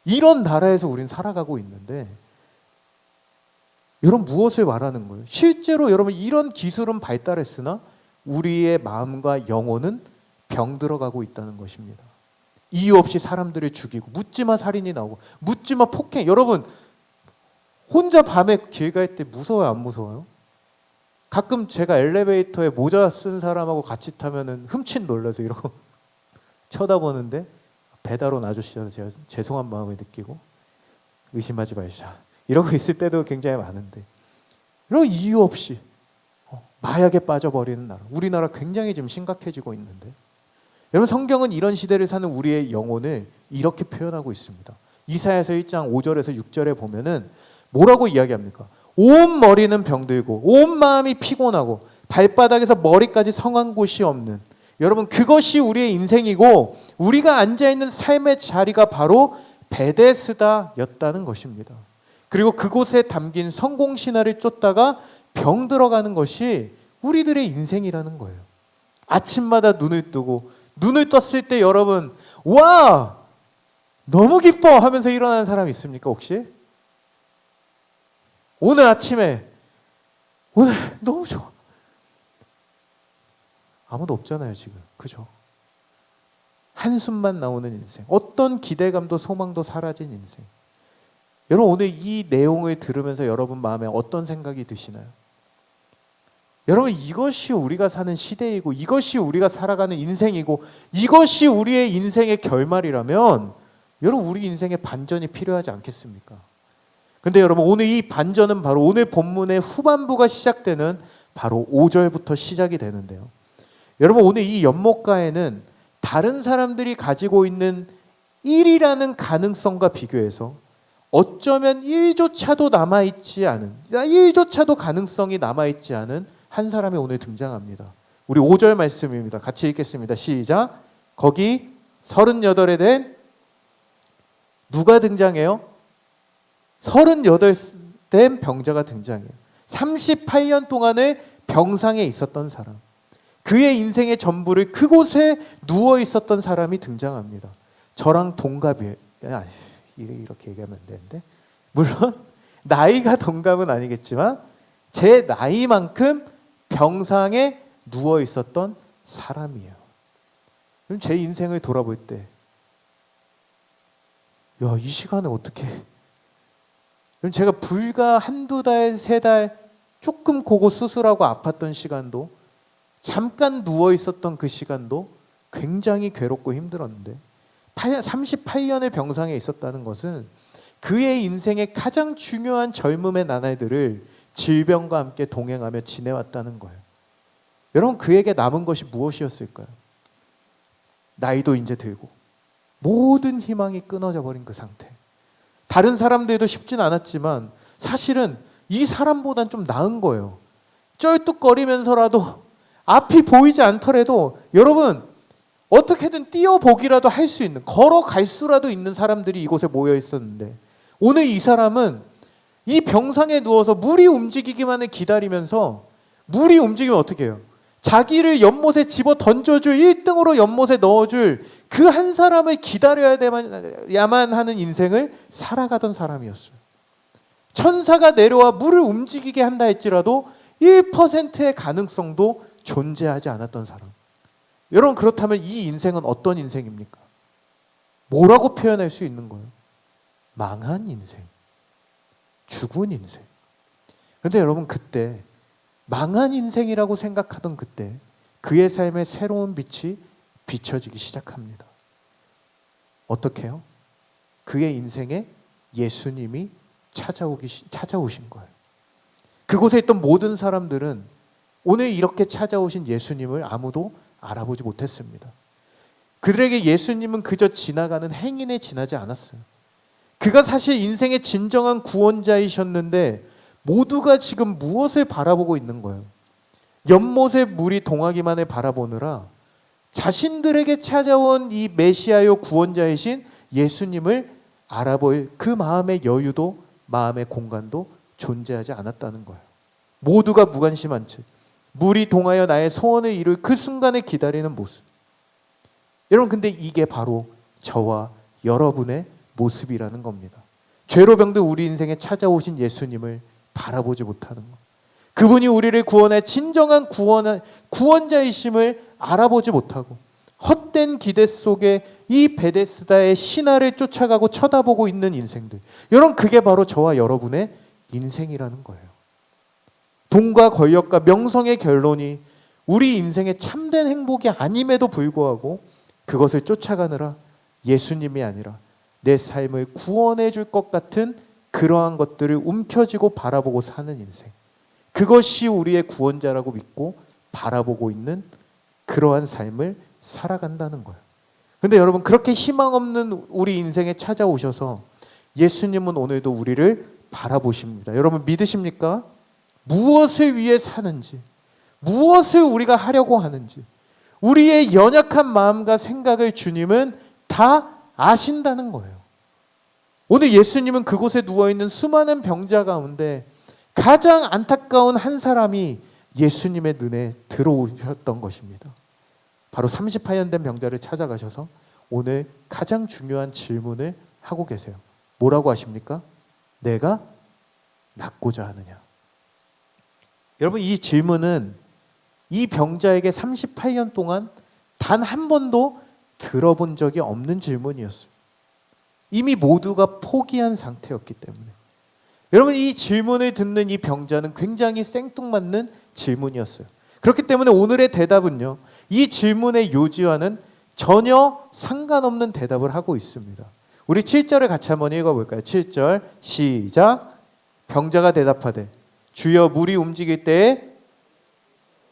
이런 나라에서 우린 살아가고 있는데 여러분 무엇을 말하는 거예요? 실제로 여러분 이런 기술은 발달했으나 우리의 마음과 영혼은 병들어가고 있다는 것입니다. 이유 없이 사람들을 죽이고 묻지마 살인이 나오고 묻지마 폭행. 여러분 혼자 밤에 길 갈 때 무서워요 안 무서워요? 가끔 제가 엘리베이터에 모자 쓴 사람하고 같이 타면은 흠칫 놀라서 이러고 쳐다보는데 배달 온 아저씨여서 제가 죄송한 마음을 느끼고 의심하지 마시자 이러고 있을 때도 굉장히 많은데 이런 이유 없이 마약에 빠져버리는 나라. 우리나라 굉장히 지금 심각해지고 있는데 여러분 성경은 이런 시대를 사는 우리의 영혼을 이렇게 표현하고 있습니다. 이사야서 1장 5절에서 6절에 보면은 뭐라고 이야기합니까? 온 머리는 병들고 온 마음이 피곤하고 발바닥에서 머리까지 성한 곳이 없는 여러분 그것이 우리의 인생이고 우리가 앉아있는 삶의 자리가 바로 베데스다였다는 것입니다. 그리고 그곳에 담긴 성공신화를 쫓다가 병들어가는 것이 우리들의 인생이라는 거예요. 아침마다 눈을 뜨고 눈을 떴을 때 여러분 와 너무 기뻐 하면서 일어나는 사람 있습니까 혹시? 오늘 아침에 오늘 너무 좋아. 아무도 없잖아요 지금. 그죠? 한숨만 나오는 인생. 어떤 기대감도 소망도 사라진 인생. 여러분 오늘 이 내용을 들으면서 여러분 마음에 어떤 생각이 드시나요? 여러분 이것이 우리가 사는 시대이고 이것이 우리가 살아가는 인생이고 이것이 우리의 인생의 결말이라면 여러분 우리 인생에 반전이 필요하지 않겠습니까? 근데 여러분 오늘 이 반전은 바로 오늘 본문의 후반부가 시작되는 바로 5절부터 시작이 되는데요. 여러분 오늘 이 연못가에는 다른 사람들이 가지고 있는 1이라는 가능성과 비교해서 어쩌면 1조차도 남아있지 않은 1조차도 가능성이 남아있지 않은 한 사람이 오늘 등장합니다. 우리 5절 말씀입니다. 같이 읽겠습니다. 시작. 거기 38에 된 누가 등장해요? 38 된 병자가 등장해요. 38년 동안의 병상에 있었던 사람. 그의 인생의 전부를 그곳에 누워 있었던 사람이 등장합니다. 저랑 동갑이에요. 이렇게 얘기하면 안 되는데 물론 나이가 동갑은 아니겠지만 제 나이만큼 병상에 누워 있었던 사람이에요. 그럼 제 인생을 돌아볼 때 야, 이 시간에 어떻게 그럼 제가 불과 한두 달, 세 달 조금 고고 수술하고 아팠던 시간도 잠깐 누워 있었던 그 시간도 굉장히 괴롭고 힘들었는데 38년의 병상에 있었다는 것은 그의 인생의 가장 중요한 젊음의 나날들을 질병과 함께 동행하며 지내왔다는 거예요. 여러분 그에게 남은 것이 무엇이었을까요? 나이도 이제 들고 모든 희망이 끊어져 버린 그 상태. 다른 사람들도 쉽진 않았지만 사실은 이 사람보단 좀 나은 거예요. 쩔뚝거리면서라도 앞이 보이지 않더라도 여러분 어떻게든 뛰어보기라도 할 수 있는 걸어갈 수라도 있는 사람들이 이곳에 모여 있었는데 오늘 이 사람은 이 병상에 누워서 물이 움직이기만을 기다리면서 물이 움직이면 어떻게 해요? 자기를 연못에 집어 던져줄 1등으로 연못에 넣어줄 그 한 사람을 기다려야만 하는 인생을 살아가던 사람이었어요. 천사가 내려와 물을 움직이게 한다 할지라도 1%의 가능성도 존재하지 않았던 사람. 여러분 그렇다면 이 인생은 어떤 인생입니까? 뭐라고 표현할 수 있는 거예요? 망한 인생, 죽은 인생. 그런데 여러분 그때 망한 인생이라고 생각하던 그때 그의 삶에 새로운 빛이 비춰지기 시작합니다. 어떻게 해요? 그의 인생에 예수님이 찾아오신 거예요. 그곳에 있던 모든 사람들은 오늘 이렇게 찾아오신 예수님을 아무도 알아보지 못했습니다. 그들에게 예수님은 그저 지나가는 행인에 지나지 않았어요. 그가 사실 인생의 진정한 구원자이셨는데 모두가 지금 무엇을 바라보고 있는 거예요? 연못의 물이 동하기만을 바라보느라 자신들에게 찾아온 이 메시아요 구원자이신 예수님을 알아볼 그 마음의 여유도 마음의 공간도 존재하지 않았다는 거예요. 모두가 무관심한 채 물이 동하여 나의 소원을 이룰 그 순간을 기다리는 모습. 여러분, 근데 이게 바로 저와 여러분의 모습이라는 겁니다. 죄로 병든 우리 인생에 찾아오신 예수님을 바라보지 못하는 것, 그분이 우리를 구원해 진정한 구원자이심을 알아보지 못하고 헛된 기대 속에 이 베데스다의 신화를 쫓아가고 쳐다보고 있는 인생들, 여러분, 그게 바로 저와 여러분의 인생이라는 거예요. 돈과 권력과 명성의 결론이 우리 인생의 참된 행복이 아님에도 불구하고 그것을 쫓아가느라 예수님이 아니라 내 삶을 구원해 줄 것 같은 그러한 것들을 움켜쥐고 바라보고 사는 인생, 그것이 우리의 구원자라고 믿고 바라보고 있는 그러한 삶을 살아간다는 거예요. 그런데 여러분, 그렇게 희망 없는 우리 인생에 찾아오셔서 예수님은 오늘도 우리를 바라보십니다. 여러분, 믿으십니까? 무엇을 위해 사는지, 무엇을 우리가 하려고 하는지, 우리의 연약한 마음과 생각을 주님은 다 아신다는 거예요. 오늘 예수님은 그곳에 누워있는 수많은 병자 가운데 가장 안타까운 한 사람이 예수님의 눈에 들어오셨던 것입니다. 바로 38년 된 병자를 찾아가셔서 오늘 가장 중요한 질문을 하고 계세요. 뭐라고 하십니까? 내가 낫고자 하느냐? 여러분, 이 질문은 이 병자에게 38년 동안 단 한 번도 들어본 적이 없는 질문이었어요. 이미 모두가 포기한 상태였기 때문에. 여러분, 이 질문을 듣는 이 병자는 굉장히 생뚱맞는 질문이었어요. 그렇기 때문에 오늘의 대답은요, 이 질문의 요지와는 전혀 상관없는 대답을 하고 있습니다. 우리 7절을 같이 한번 읽어볼까요? 7절 시작. 병자가 대답하되 주여, 물이 움직일 때에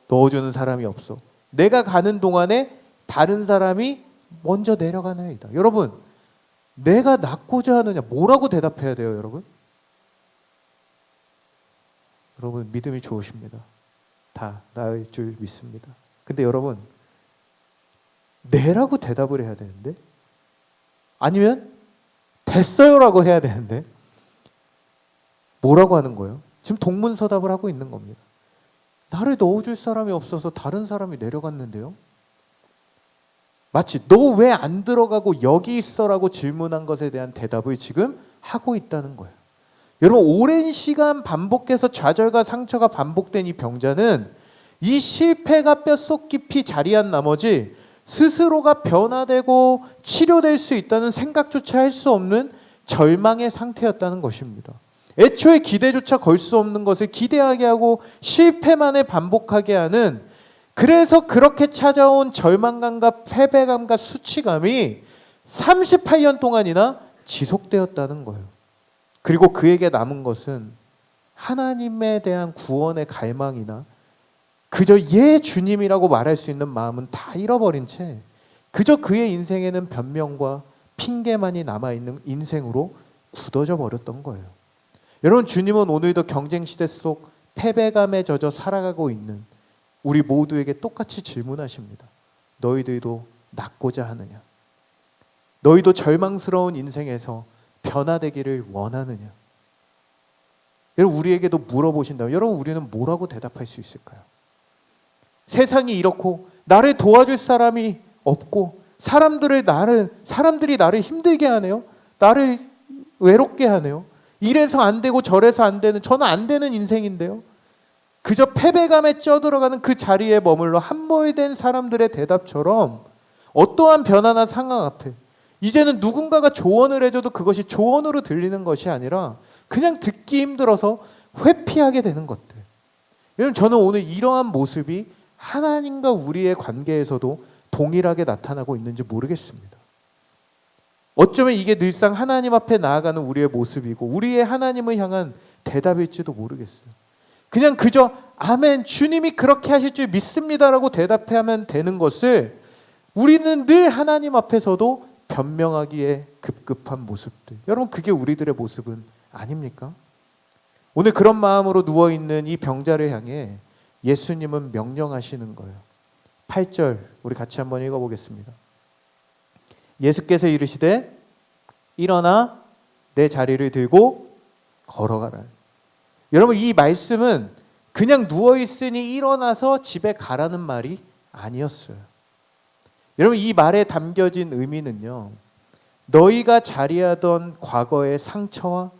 넣어주는 사람이 없어. 내가 가는 동안에 다른 사람이 먼저 내려가나이다. 여러분, 내가 낫고자 하느냐, 뭐라고 대답해야 돼요, 여러분? 여러분, 믿음이 좋으십니다. 다 나을 줄 믿습니다. 근데 여러분, 네라고 대답을 해야 되는데, 아니면 됐어요라고 해야 되는데, 뭐라고 하는 거예요? 지금 동문서답을 하고 있는 겁니다. 나를 넣어줄 사람이 없어서 다른 사람이 내려갔는데요. 마치 너 왜 안 들어가고 여기 있어라고 질문한 것에 대한 대답을 지금 하고 있다는 거예요. 여러분, 오랜 시간 반복해서 좌절과 상처가 반복된 이 병자는 이 실패가 뼛속 깊이 자리한 나머지 스스로가 변화되고 치료될 수 있다는 생각조차 할 수 없는 절망의 상태였다는 것입니다. 애초에 기대조차 걸 수 없는 것을 기대하게 하고 실패만을 반복하게 하는, 그래서 그렇게 찾아온 절망감과 패배감과 수치감이 38년 동안이나 지속되었다는 거예요. 그리고 그에게 남은 것은 하나님에 대한 구원의 갈망이나 그저 주님이라고 말할 수 있는 마음은 다 잃어버린 채 그저 그의 인생에는 변명과 핑계만이 남아있는 인생으로 굳어져 버렸던 거예요. 여러분, 주님은 오늘도 경쟁시대 속 패배감에 젖어 살아가고 있는 우리 모두에게 똑같이 질문하십니다. 너희들도 낫고자 하느냐? 너희도 절망스러운 인생에서 변화되기를 원하느냐? 여러분, 우리에게도 물어보신다면 여러분, 우리는 뭐라고 대답할 수 있을까요? 세상이 이렇고 나를 도와줄 사람이 없고 사람들이 나를 힘들게 하네요. 나를 외롭게 하네요. 이래서 안 되고 저래서 안 되는, 저는 안 되는 인생인데요. 그저 패배감에 쪄들어가는 그 자리에 머물러 함몰된 사람들의 대답처럼 어떠한 변화나 상황 앞에 이제는 누군가가 조언을 해줘도 그것이 조언으로 들리는 것이 아니라 그냥 듣기 힘들어서 회피하게 되는 것들. 여러분, 저는 오늘 이러한 모습이 하나님과 우리의 관계에서도 동일하게 나타나고 있는지 모르겠습니다. 어쩌면 이게 늘상 하나님 앞에 나아가는 우리의 모습이고 우리의 하나님을 향한 대답일지도 모르겠어요. 그냥 그저 아멘, 주님이 그렇게 하실 줄 믿습니다라고 대답하면 되는 것을 우리는 늘 하나님 앞에서도 변명하기에 급급한 모습들. 여러분, 그게 우리들의 모습은 아닙니까? 오늘 그런 마음으로 누워있는 이 병자를 향해 예수님은 명령하시는 거예요. 8절 우리 같이 한번 읽어보겠습니다. 예수께서 이르시되 일어나 내 자리를 들고 걸어가라. 여러분, 이 말씀은 그냥 누워있으니 일어나서 집에 가라는 말이 아니었어요. 여러분, 이 말에 담겨진 의미는요, 너희가 자리하던 과거의 상처와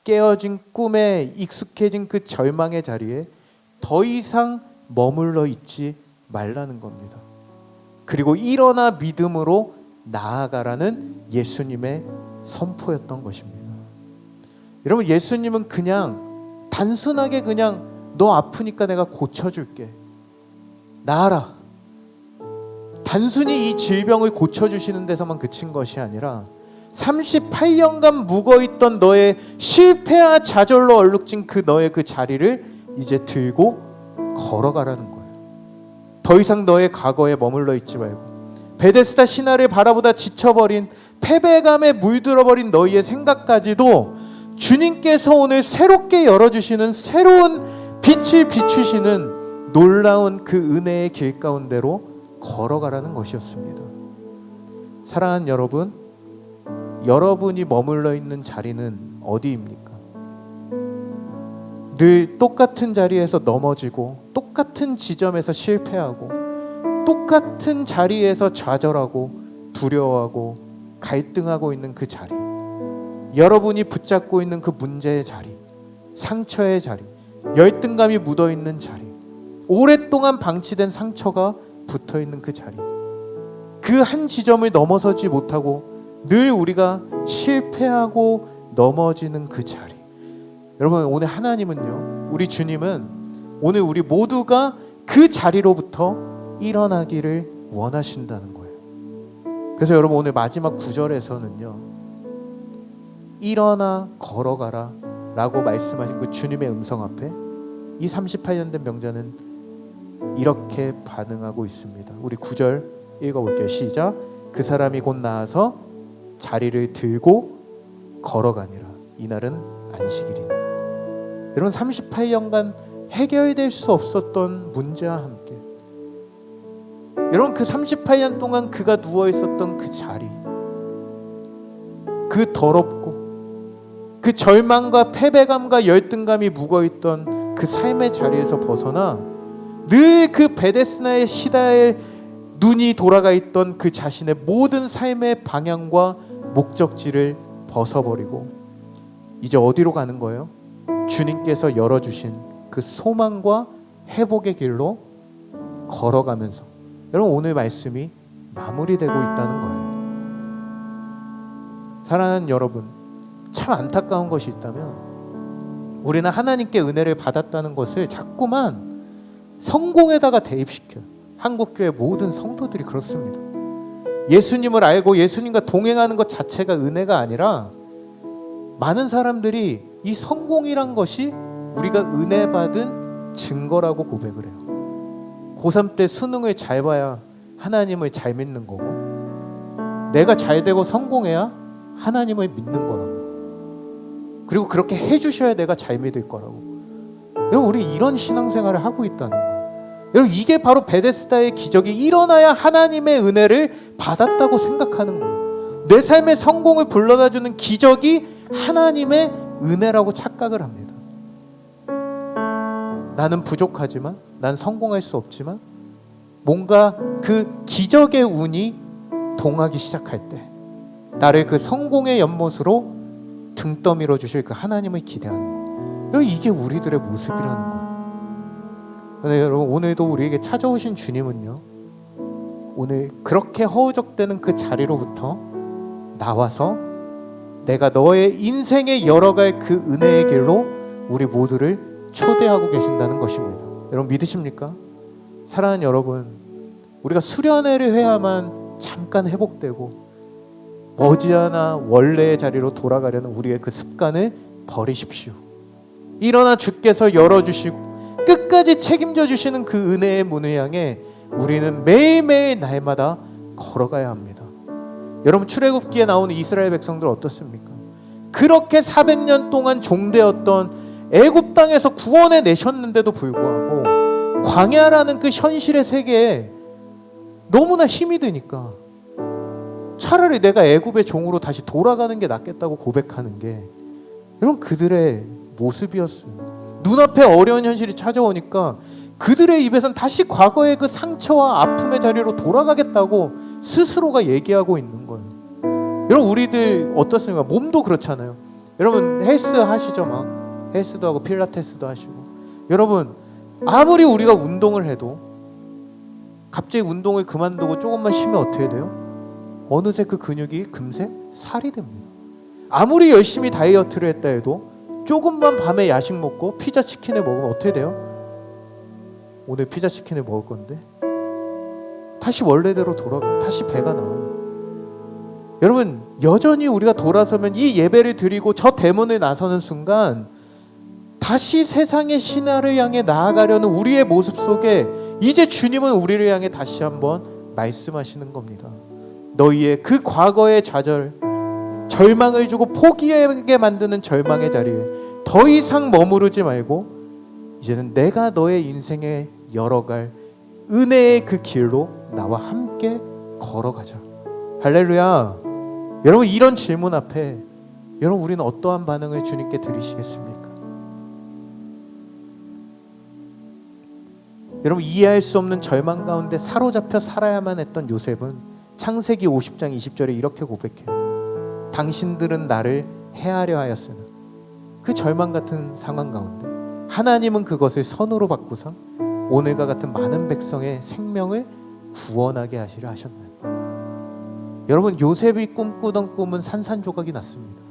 깨어진 꿈에 익숙해진 그 절망의 자리에 더 이상 머물러 있지 말라는 겁니다. 그리고 일어나 믿음으로 나아가라는 예수님의 선포였던 것입니다. 여러분, 예수님은 그냥 단순하게 그냥 너 아프니까 내가 고쳐줄게, 나아라, 단순히 이 질병을 고쳐주시는 데서만 그친 것이 아니라 38년간 묵어있던 너의 실패와 좌절로 얼룩진 그 너의 그 자리를 이제 들고 걸어가라는 거예요. 더 이상 너의 과거에 머물러 있지 말고, 베데스다 신화를 바라보다 지쳐버린 패배감에 물들어버린 너희의 생각까지도 주님께서 오늘 새롭게 열어주시는 새로운 빛을 비추시는 놀라운 그 은혜의 길 가운데로 걸어가라는 것이었습니다. 사랑하는 여러분, 여러분이 머물러 있는 자리는 어디입니까? 늘 똑같은 자리에서 넘어지고 똑같은 지점에서 실패하고 똑같은 자리에서 좌절하고 두려워하고 갈등하고 있는 그 자리, 여러분이 붙잡고 있는 그 문제의 자리, 상처의 자리, 열등감이 묻어있는 자리, 오랫동안 방치된 상처가 붙어있는 그 자리, 그 한 지점을 넘어서지 못하고 늘 우리가 실패하고 넘어지는 그 자리. 여러분, 오늘 하나님은요, 우리 주님은 오늘 우리 모두가 그 자리로부터 일어나기를 원하신다는 거예요. 그래서 여러분, 오늘 마지막 9절에서는요, 일어나 걸어가라 라고 말씀하신 그 주님의 음성 앞에 이 38년 된 병자는 이렇게 반응하고 있습니다. 우리 9절 읽어볼게요. 시작. 그 사람이 곧 나아서 자리를 들고 걸어가니라. 이날은 안식일이니. 여러분, 38년간 해결될 수 없었던 문제와 함께, 여러분, 그 38년 동안 그가 누워있었던 그 자리, 그 더럽고 그 절망과 패배감과 열등감이 묵어있던 그 삶의 자리에서 벗어나 늘 그 베데스다의 시다에 눈이 돌아가 있던 그 자신의 모든 삶의 방향과 목적지를 벗어버리고 이제 어디로 가는 거예요? 주님께서 열어주신 그 소망과 회복의 길로 걸어가면서, 여러분, 오늘 말씀이 마무리되고 있다는 거예요. 사랑하는 여러분, 참 안타까운 것이 있다면 우리는 하나님께 은혜를 받았다는 것을 자꾸만 성공에다가 대입시켜요. 한국교회 모든 성도들이 그렇습니다. 예수님을 알고 예수님과 동행하는 것 자체가 은혜가 아니라 많은 사람들이 이 성공이란 것이 우리가 은혜 받은 증거라고 고백을 해요. 고3 때 수능을 잘 봐야 하나님을 잘 믿는 거고, 내가 잘 되고 성공해야 하나님을 믿는 거라고, 그리고 그렇게 해주셔야 내가 잘 믿을 거라고. 여러분, 우리 이런 신앙생활을 하고 있다는 거예요. 여러분, 이게 바로 베데스다의 기적이 일어나야 하나님의 은혜를 받았다고 생각하는 거예요. 내 삶의 성공을 불러다주는 기적이 하나님의 은혜라고 착각을 합니다. 나는 부족하지만, 난 성공할 수 없지만, 뭔가 그 기적의 운이 동하기 시작할 때 나를 그 성공의 연못으로 등 떠밀어 주실 그 하나님을 기대하는 거예요. 이게 우리들의 모습이라는 거예요. 그런데 여러분, 오늘도 우리에게 찾아오신 주님은요, 오늘 그렇게 허우적대는 그 자리로부터 나와서 내가 너의 인생에 열어갈 그 은혜의 길로 우리 모두를 초대하고 계신다는 것입니다. 여러분, 믿으십니까? 사랑하는 여러분, 우리가 수련회를 해야만 잠깐 회복되고 머지않아 원래의 자리로 돌아가려는 우리의 그 습관을 버리십시오. 일어나 주께서 열어주시고 끝까지 책임져 주시는 그 은혜의 문을 향해 우리는 매일매일 날마다 걸어가야 합니다. 여러분, 출애굽기에 나오는 이스라엘 백성들 어떻습니까? 그렇게 400년 동안 종되었던 애굽 땅에서 구원해 내셨는데도 불구하고 광야라는 그 현실의 세계에 너무나 힘이 드니까 차라리 내가 애굽의 종으로 다시 돌아가는 게 낫겠다고 고백하는 게 여러분 그들의 모습이었어요. 눈앞에 어려운 현실이 찾아오니까 그들의 입에선 다시 과거의 그 상처와 아픔의 자리로 돌아가겠다고 스스로가 얘기하고 있는 거예요. 여러분 우리들 어떻습니까? 몸도 그렇잖아요. 여러분 헬스 하시죠? 막 헬스도 하고 필라테스도 하시고. 여러분 아무리 우리가 운동을 해도 갑자기 운동을 그만두고 조금만 쉬면 어떻게 돼요? 어느새 그 근육이 금세 살이 됩니다. 아무리 열심히 다이어트를 했다 해도 조금만 밤에 야식 먹고 피자 치킨을 먹으면 어떻게 돼요? 오늘 피자 치킨을 먹을 건데 다시 원래대로 돌아가요. 다시 배가 나와요. 여러분 여전히 우리가 돌아서면 이 예배를 드리고 저 대문을 나서는 순간 다시 세상의 신화를 향해 나아가려는 우리의 모습 속에 이제 주님은 우리를 향해 다시 한번 말씀하시는 겁니다. 너희의 그 과거의 좌절, 절망을 주고 포기하게 만드는 절망의 자리에 더 이상 머무르지 말고 이제는 내가 너의 인생에 열어갈 은혜의 그 길로 나와 함께 걸어가자. 할렐루야. 여러분 이런 질문 앞에 여러분 우리는 어떠한 반응을 주님께 드리시겠습니까? 여러분 이해할 수 없는 절망 가운데 사로잡혀 살아야만 했던 요셉은 창세기 50장 20절에 이렇게 고백해요. 당신들은 나를 해하려 하였으나 그 절망 같은 상황 가운데 하나님은 그것을 선으로 바꾸사 오늘과 같은 많은 백성의 생명을 구원하게 하시려 하셨나요? 여러분 요셉이 꿈꾸던 꿈은 산산조각이 났습니다.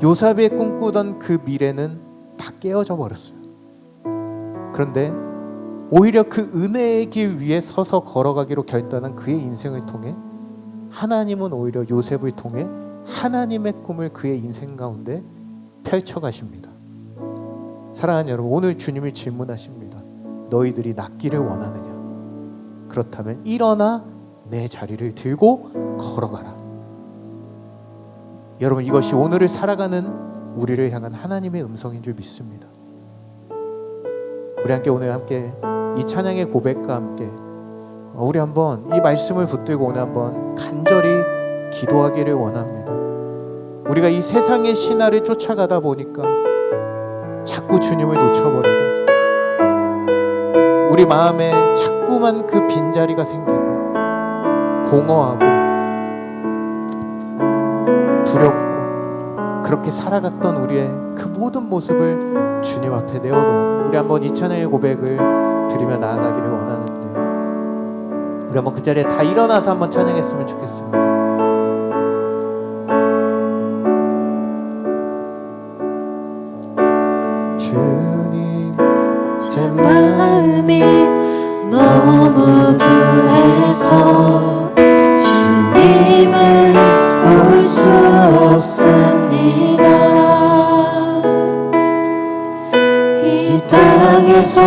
요셉이 꿈꾸던 그 미래는 다 깨어져 버렸어요. 그런데 오히려 그 은혜의 길 위에 서서 걸어가기로 결단한 그의 인생을 통해 하나님은 오히려 요셉을 통해 하나님의 꿈을 그의 인생 가운데 펼쳐가십니다. 사랑하는 여러분, 오늘 주님이 질문하십니다. 너희들이 낫기를 원하느냐? 그렇다면 일어나 내 자리를 들고 걸어가라. 여러분 이것이 오늘을 살아가는 우리를 향한 하나님의 음성인 줄 믿습니다. 우리 함께 오늘 함께 이 찬양의 고백과 함께 우리 한번 이 말씀을 붙들고 오늘 한번 간절히 기도하기를 원합니다. 우리가 이 세상의 신화를 쫓아가다 보니까 자꾸 주님을 놓쳐버리고 우리 마음에 자꾸만 그 빈자리가 생기고 공허하고 두렵고 그렇게 살아갔던 우리의 그 모든 모습을 주님 앞에 내어놓고 우리 한번 이 찬양의 고백을 드리며 나아가기를 원하는데 우리 한번 그 자리에 다 일어나서 한번 찬양했으면 좋겠습니다. 주님 제 마음이 너무 둔해서 주님을 볼 수 없습니다. 이 땅에서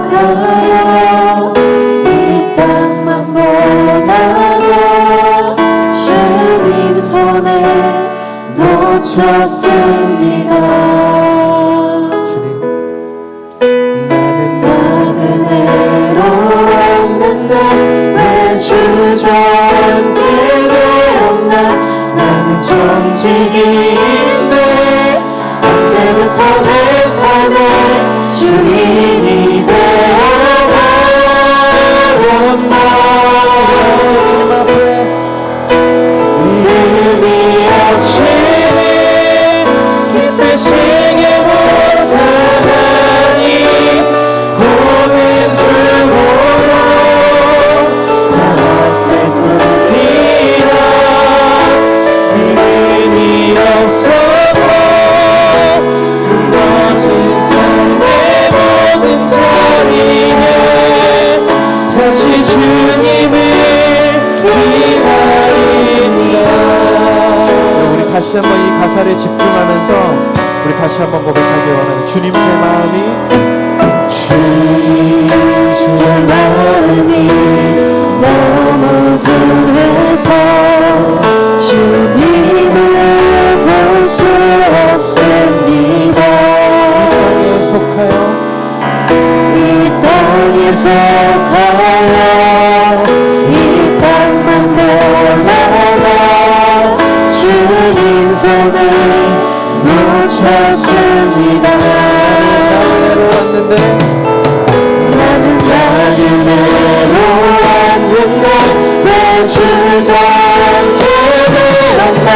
가요 이 땅만 보다가 주님 손에 놓쳤습니다. 나그네로 왔는데 왜 주저앉게 되었나. 나는 정직인데 언제부터 내 삶의 주인이 되어버렸나. 믿음이 없이는 기쁘시게 못하나니 고는 수고로 다 때뿐이라. 믿음이 없어서 무너진 삶의 모든 자리에 다시 주님을 기다립니다. 우리 다시 한번 이 가사를 집중하면서 우리 다시 한번 고백하기 원하는 주님 제 마음이 제 마음이 너무 둔해서 주님을 볼 수 없습니다. 이 땅에 속하여 이 땅에 속하여 주저앉게 되었나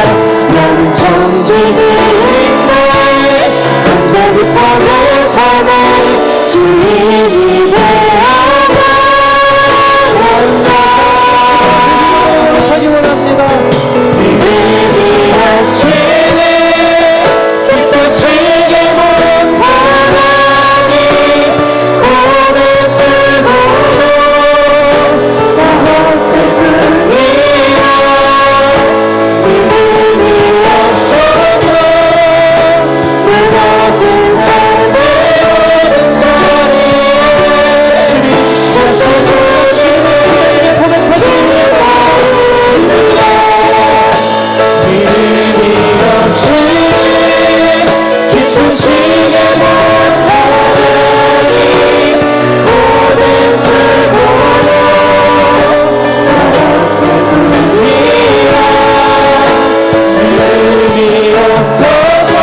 나는 정직인데 언제부터 내 삶의 주인이 되어버렸나 하기 원합니다. 믿음이 하시네 기쁘시게 못하나니 고는 쓰고도 다 헛될 뿐이야 믿음이 없어서 무너진 삶의 모든 자리에 주님 다시 주님을 고백하기 믿음이 없이 기쁘시게 못하니 고된 쓰고도 뿐이야 믿음이 없어서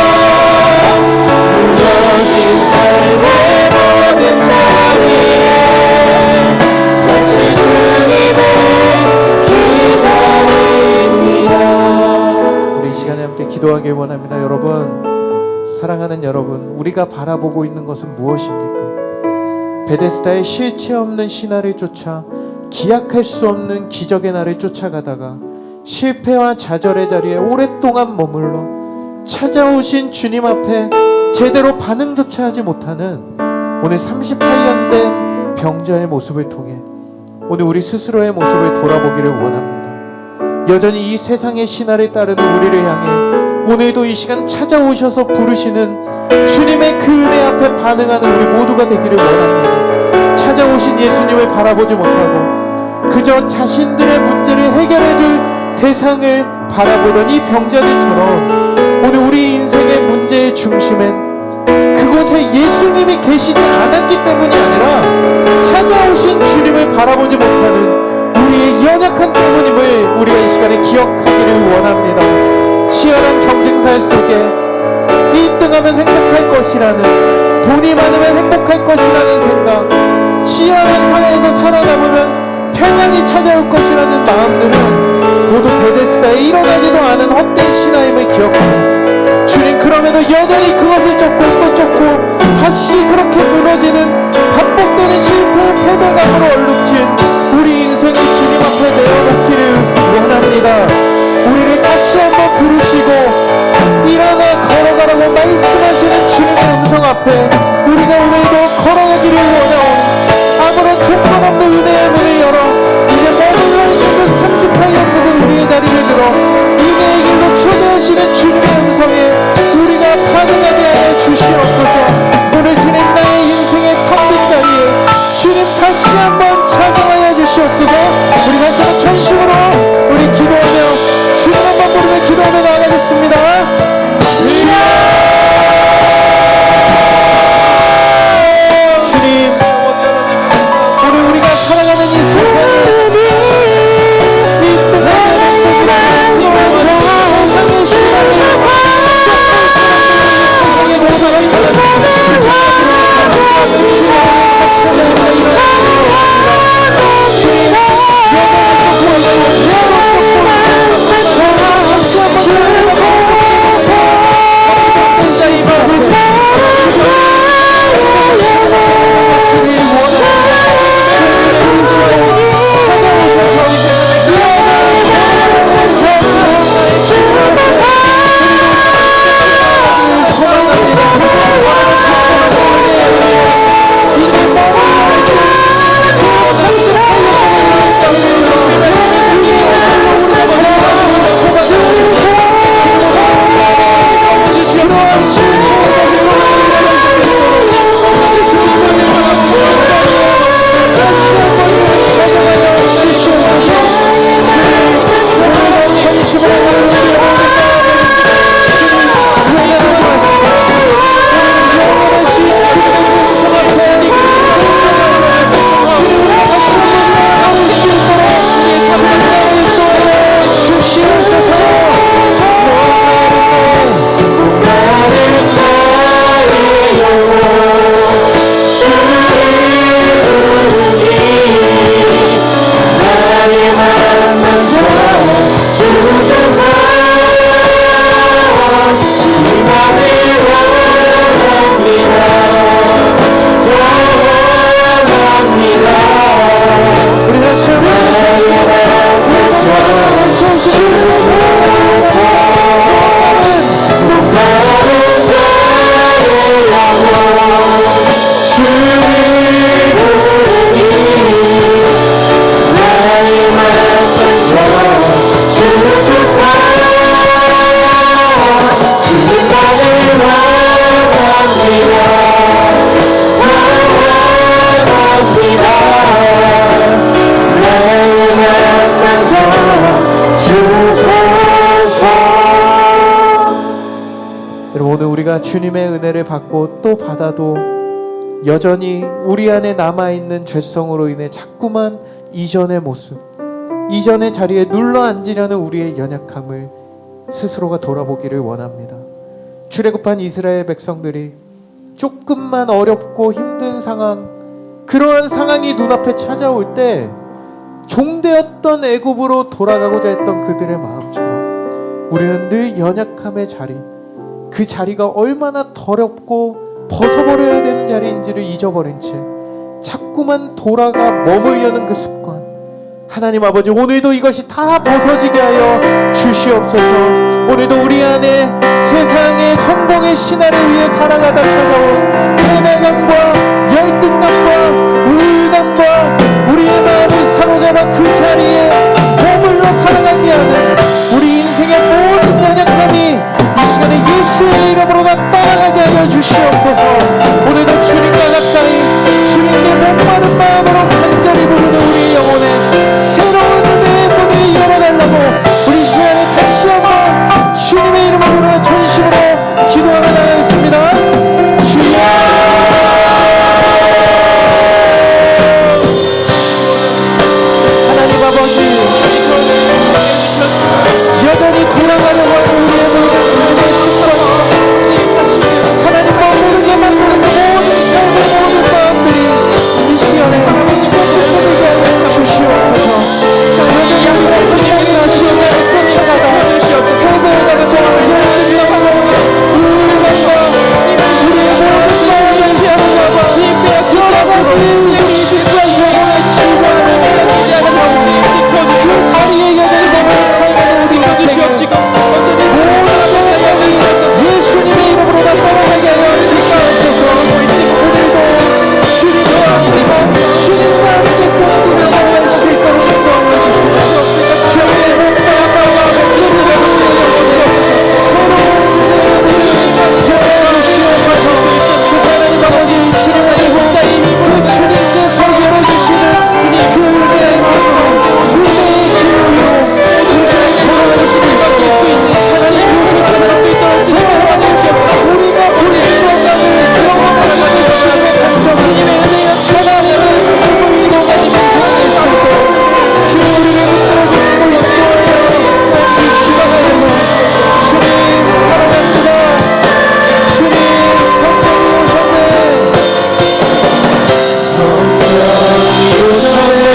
무너진 삶의 모든 자리에 다시 주님을 기다립니다. 우리 이 시간에 함께 기도하길 원합니다. 여러분, 사랑하는 여러분, 우리가 바라보고 있는 것은 무엇입니까? 베데스다의 실체 없는 신화를 쫓아 기약할 수 없는 기적의 날을 쫓아가다가 실패와 좌절의 자리에 오랫동안 머물러 찾아오신 주님 앞에 제대로 반응조차 하지 못하는 오늘 38년 된 병자의 모습을 통해 오늘 우리 스스로의 모습을 돌아보기를 원합니다. 여전히 이 세상의 신화를 따르는 우리를 향해 오늘도 이 시간 찾아오셔서 부르시는 주님의 그 은혜 앞에 반응하는 우리 모두가 되기를 원합니다. 찾아오신 예수님을 바라보지 못하고 그저 자신들의 문제를 해결해줄 대상을 바라보던 이 병자들처럼 오늘 우리 인생의 문제의 중심엔 그곳에 예수님이 계시지 않았기 때문이 아니라 찾아오신 주님을 바라보지 못하는 우리의 연약한 때문임을 우리가 이 시간에 기억하기를 원합니다. 치열한 경쟁사 속에 1등하면 행복할 것이라는, 돈이 많으면 행복할 것이라는 생각, 치열한 사회에서 살아남으면 평안이 찾아올 것이라는 마음들은 모두 베데스다에 일어나지도 않은 헛된 신화임을 기억하면서 주님, 그럼에도 여전히 그것을 쫓고 또 쫓고 다시 그렇게 무너지는 반복되는 실패의 패배감으로 얼룩진 우리 인생을 주님 앞에 내어놓기를 원합니다. 우리를 다시 한번 부르시고 일어나 걸어가라고 말씀하시는 주님의 음성 앞에 우리가 오늘도 걸어가기를 원하오니 아무런 조건 없는 은혜의 문을 열어 이제 머물러 있는 그 38년 묵은 우리의 자리를 들어 은혜의 길로 초대하시는 주님의 음성에 우리가 반응하게 하여 주시옵소서. 오늘 지낸 나의 인생의 텅빈 자리에 주님 다시 한번 찾아와야 주시옵소서. 우리 다시 한번 전심으로 우리 기도하며 주님 한번 부르며 기도하며 나아가겠습니다. 주여 주님의 은혜를 받고 또 받아도 여전히 우리 안에 남아있는 죄성으로 인해 자꾸만 이전의 모습, 이전의 자리에 눌러 앉으려는 우리의 연약함을 스스로가 돌아보기를 원합니다. 출애굽한 이스라엘 백성들이 조금만 어렵고 힘든 상황, 그러한 상황이 눈앞에 찾아올 때 종되었던 애굽으로 돌아가고자 했던 그들의 마음처럼 우리는 늘 연약함의 자리, 그 자리가 얼마나 더럽고 벗어버려야 되는 자리인지를 잊어버린 채 자꾸만 돌아가 머물려는 그 습관, 하나님 아버지, 오늘도 이것이 다 벗어지게 하여 주시옵소서. 오늘도 우리 안에 세상의 성공의 신화를 위해 살아가다 찾아온 패배감과 열등감과 우울감과 우리의 마음을 사로잡아 그 자리에 머물러 살아가게 하는 우리 인생의 모든 연약함이 이 시간에 예수의 이름으로 다 떠나가게 하여 주시옵소서. 오늘도 주님과 가까이 주님께 목마른 마음으로 간절히 부르는 우리 영혼에 새로운 은혜의 문을 열어달라고 우리 시간에 다시 한번 주님의 이름을 부르는 전심으로 기도하며 나가겠습니다. 주여, 하나님 아버지, 여전히 돌아가려고 하는 우리의 모든 삶의 습관, 하나님과 모르게 만드는 모든 삶의 모든 마음들이 이 시간에 깨끗하게 하여 주시옵소서. 여전히 양날 주님의 하시오며 쫓아가다 세배해가는 저와 열등감과 우울감과 우리의 모든 마음을 지하면서 여러 가지 육신과 영혼의 치유하는 그 자리에 여전히 살아가는 우리 인생, 모든 영혼이 예수님의 이름으로 다 떠나가게 하여 주시옵소서. 오늘도 주님과 함께 꿈꾸며 나갈 수 있도록 인도하여 주시옵소서. 주의 목마른 마음을 이루려 새로운 은혜를 열어주시옵소서. 그 하나님 아버지, 주님 아니고 그 주님께서 열어주시는 그 은혜의 마음으로 은혜의 기운으로 우리가 걸어갈 수 있는 하나님 그분을 수 있도록 제발 우리가 불쌍함을 경험하는 주님의 감정, 하나님의 은혜의 기쁨으로 살아낼 수 있도록 주님 우리를 붙들어주시고 인도하여 주시옵소서. 주님 사랑합니다. 주님 성령이 오셨네.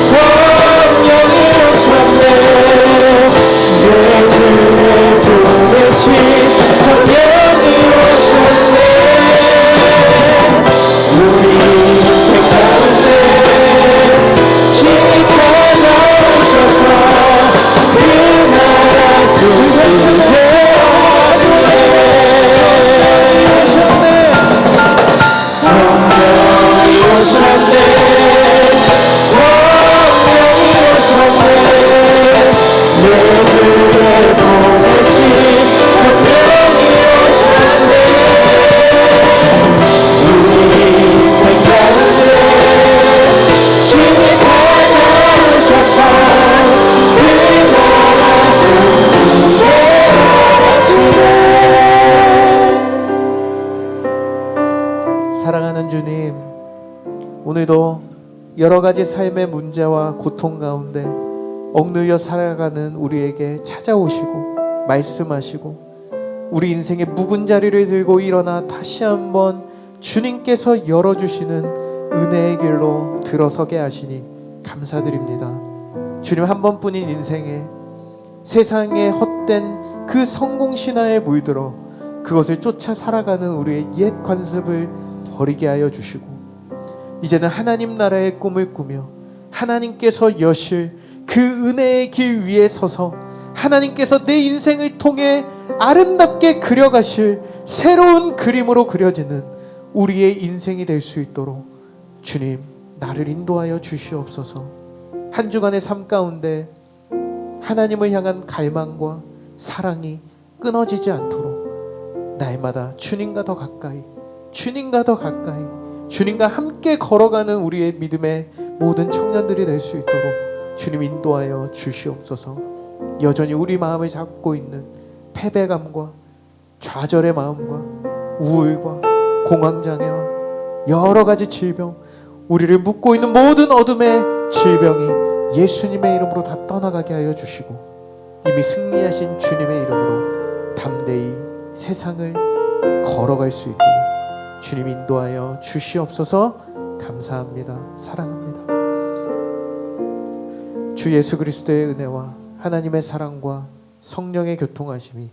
성령이 오셨네. 내 주의 보내신 성령이 오셨네. 우리 인생 가운데 친히 찾아오셔서 그 나라 구원해 오셨네. 성령이 오셨네. 성령이 오셨네. 내 주에 보내신 성령이 오셨네. 우리 인생 가운데 친히 찾아오셔서 그 나라 구원해. 사랑하는 주님, 오늘도 여러 가지 삶의 문제와 고통 가운데 억눌려 살아가는 우리에게 찾아오시고 말씀하시고 우리 인생의 묵은 자리를 들고 일어나 다시 한번 주님께서 열어주시는 은혜의 길로 들어서게 하시니 감사드립니다. 주님, 한 번뿐인 인생에 세상의 헛된 그 성공신화에 물들어 그것을 쫓아 살아가는 우리의 옛 관습을 버리게 하여 주시고 이제는 하나님 나라의 꿈을 꾸며 하나님께서 여실 그 은혜의 길 위에 서서 하나님께서 내 인생을 통해 아름답게 그려가실 새로운 그림으로 그려지는 우리의 인생이 될 수 있도록 주님, 나를 인도하여 주시옵소서. 한 주간의 삶 가운데 하나님을 향한 갈망과 사랑이 끊어지지 않도록 날마다 주님과 더 가까이, 주님과 더 가까이, 주님과 함께 걸어가는 우리의 믿음의 모든 청년들이 될 수 있도록 주님 인도하여 주시옵소서. 여전히 우리 마음을 잡고 있는 패배감과 좌절의 마음과 우울과 공황장애와 여러 가지 질병, 우리를 묶고 있는 모든 어둠의 질병이 예수님의 이름으로 다 떠나가게 하여 주시고 이미 승리하신 주님의 이름으로 담대히 세상을 걸어갈 수 있도록 주님 인도하여 주시옵소서. 감사합니다. 사랑합니다. 주 예수 그리스도의 은혜와 하나님의 사랑과 성령의 교통하심이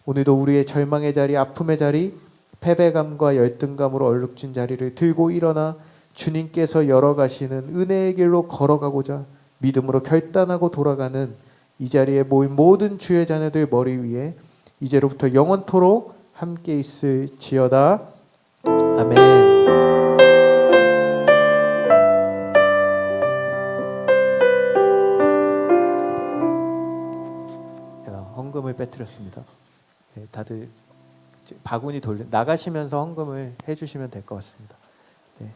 오늘도 우리의 절망의 자리, 아픔의 자리, 패배감과 열등감으로 얼룩진 자리를 들고 일어나 주님께서 열어가시는 은혜의 길로 걸어가고자 믿음으로 결단하고 돌아가는 이 자리에 모인 모든 주의 자녀들 머리 위에 이제로부터 영원토록 함께 있을지어다. 아멘. 헌금을 빼뜨렸습니다. 네, 다들 바구니 나가시면서 헌금을 해주시면 될 것 같습니다. 네.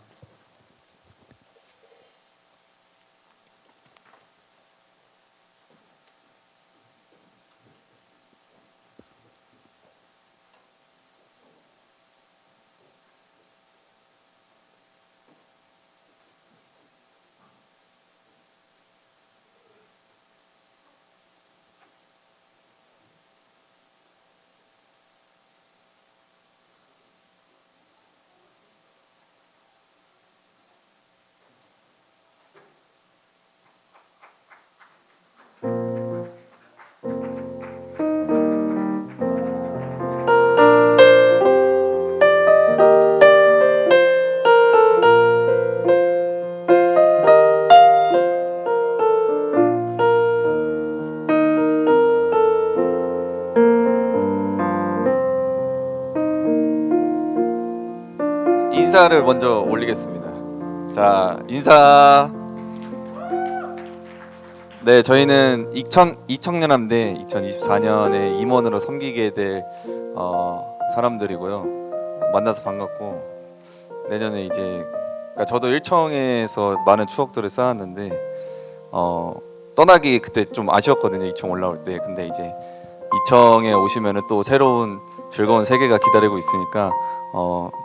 인사를 먼저 올리겠습니다. 자, 인사. 네, 저희는 이청년함대 2024년에 임원으로 섬기게 될 사람들이고요. 만나서 반갑고 내년에 이제 그러니까 저도 일청에서 많은 추억들을 쌓았는데 떠나기 그때 좀 아쉬웠거든요. 이청 올라올 때. 근데 이제 이청에 오시면은 또 새로운 즐거운 세계가 기다리고 있으니까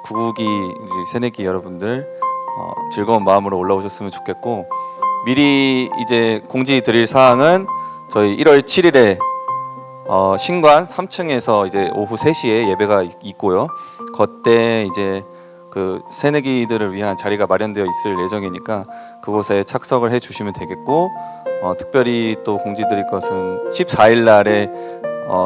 구국이 이제 새내기 여러분들 즐거운 마음으로 올라오셨으면 좋겠고, 미리 이제 공지 드릴 사항은 저희 1월 7일에 신관 3층에서 이제 오후 3시에 예배가 있고요. 그때 이제 그 새내기들을 위한 자리가 마련되어 있을 예정이니까 그곳에 착석을 해 주시면 되겠고, 특별히 또 공지 드릴 것은 14일 날에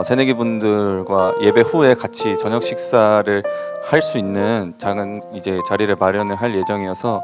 새내기 분들과 예배 후에 같이 저녁 식사를 할 수 있는 작은 이제 자리를 마련을 할 예정이어서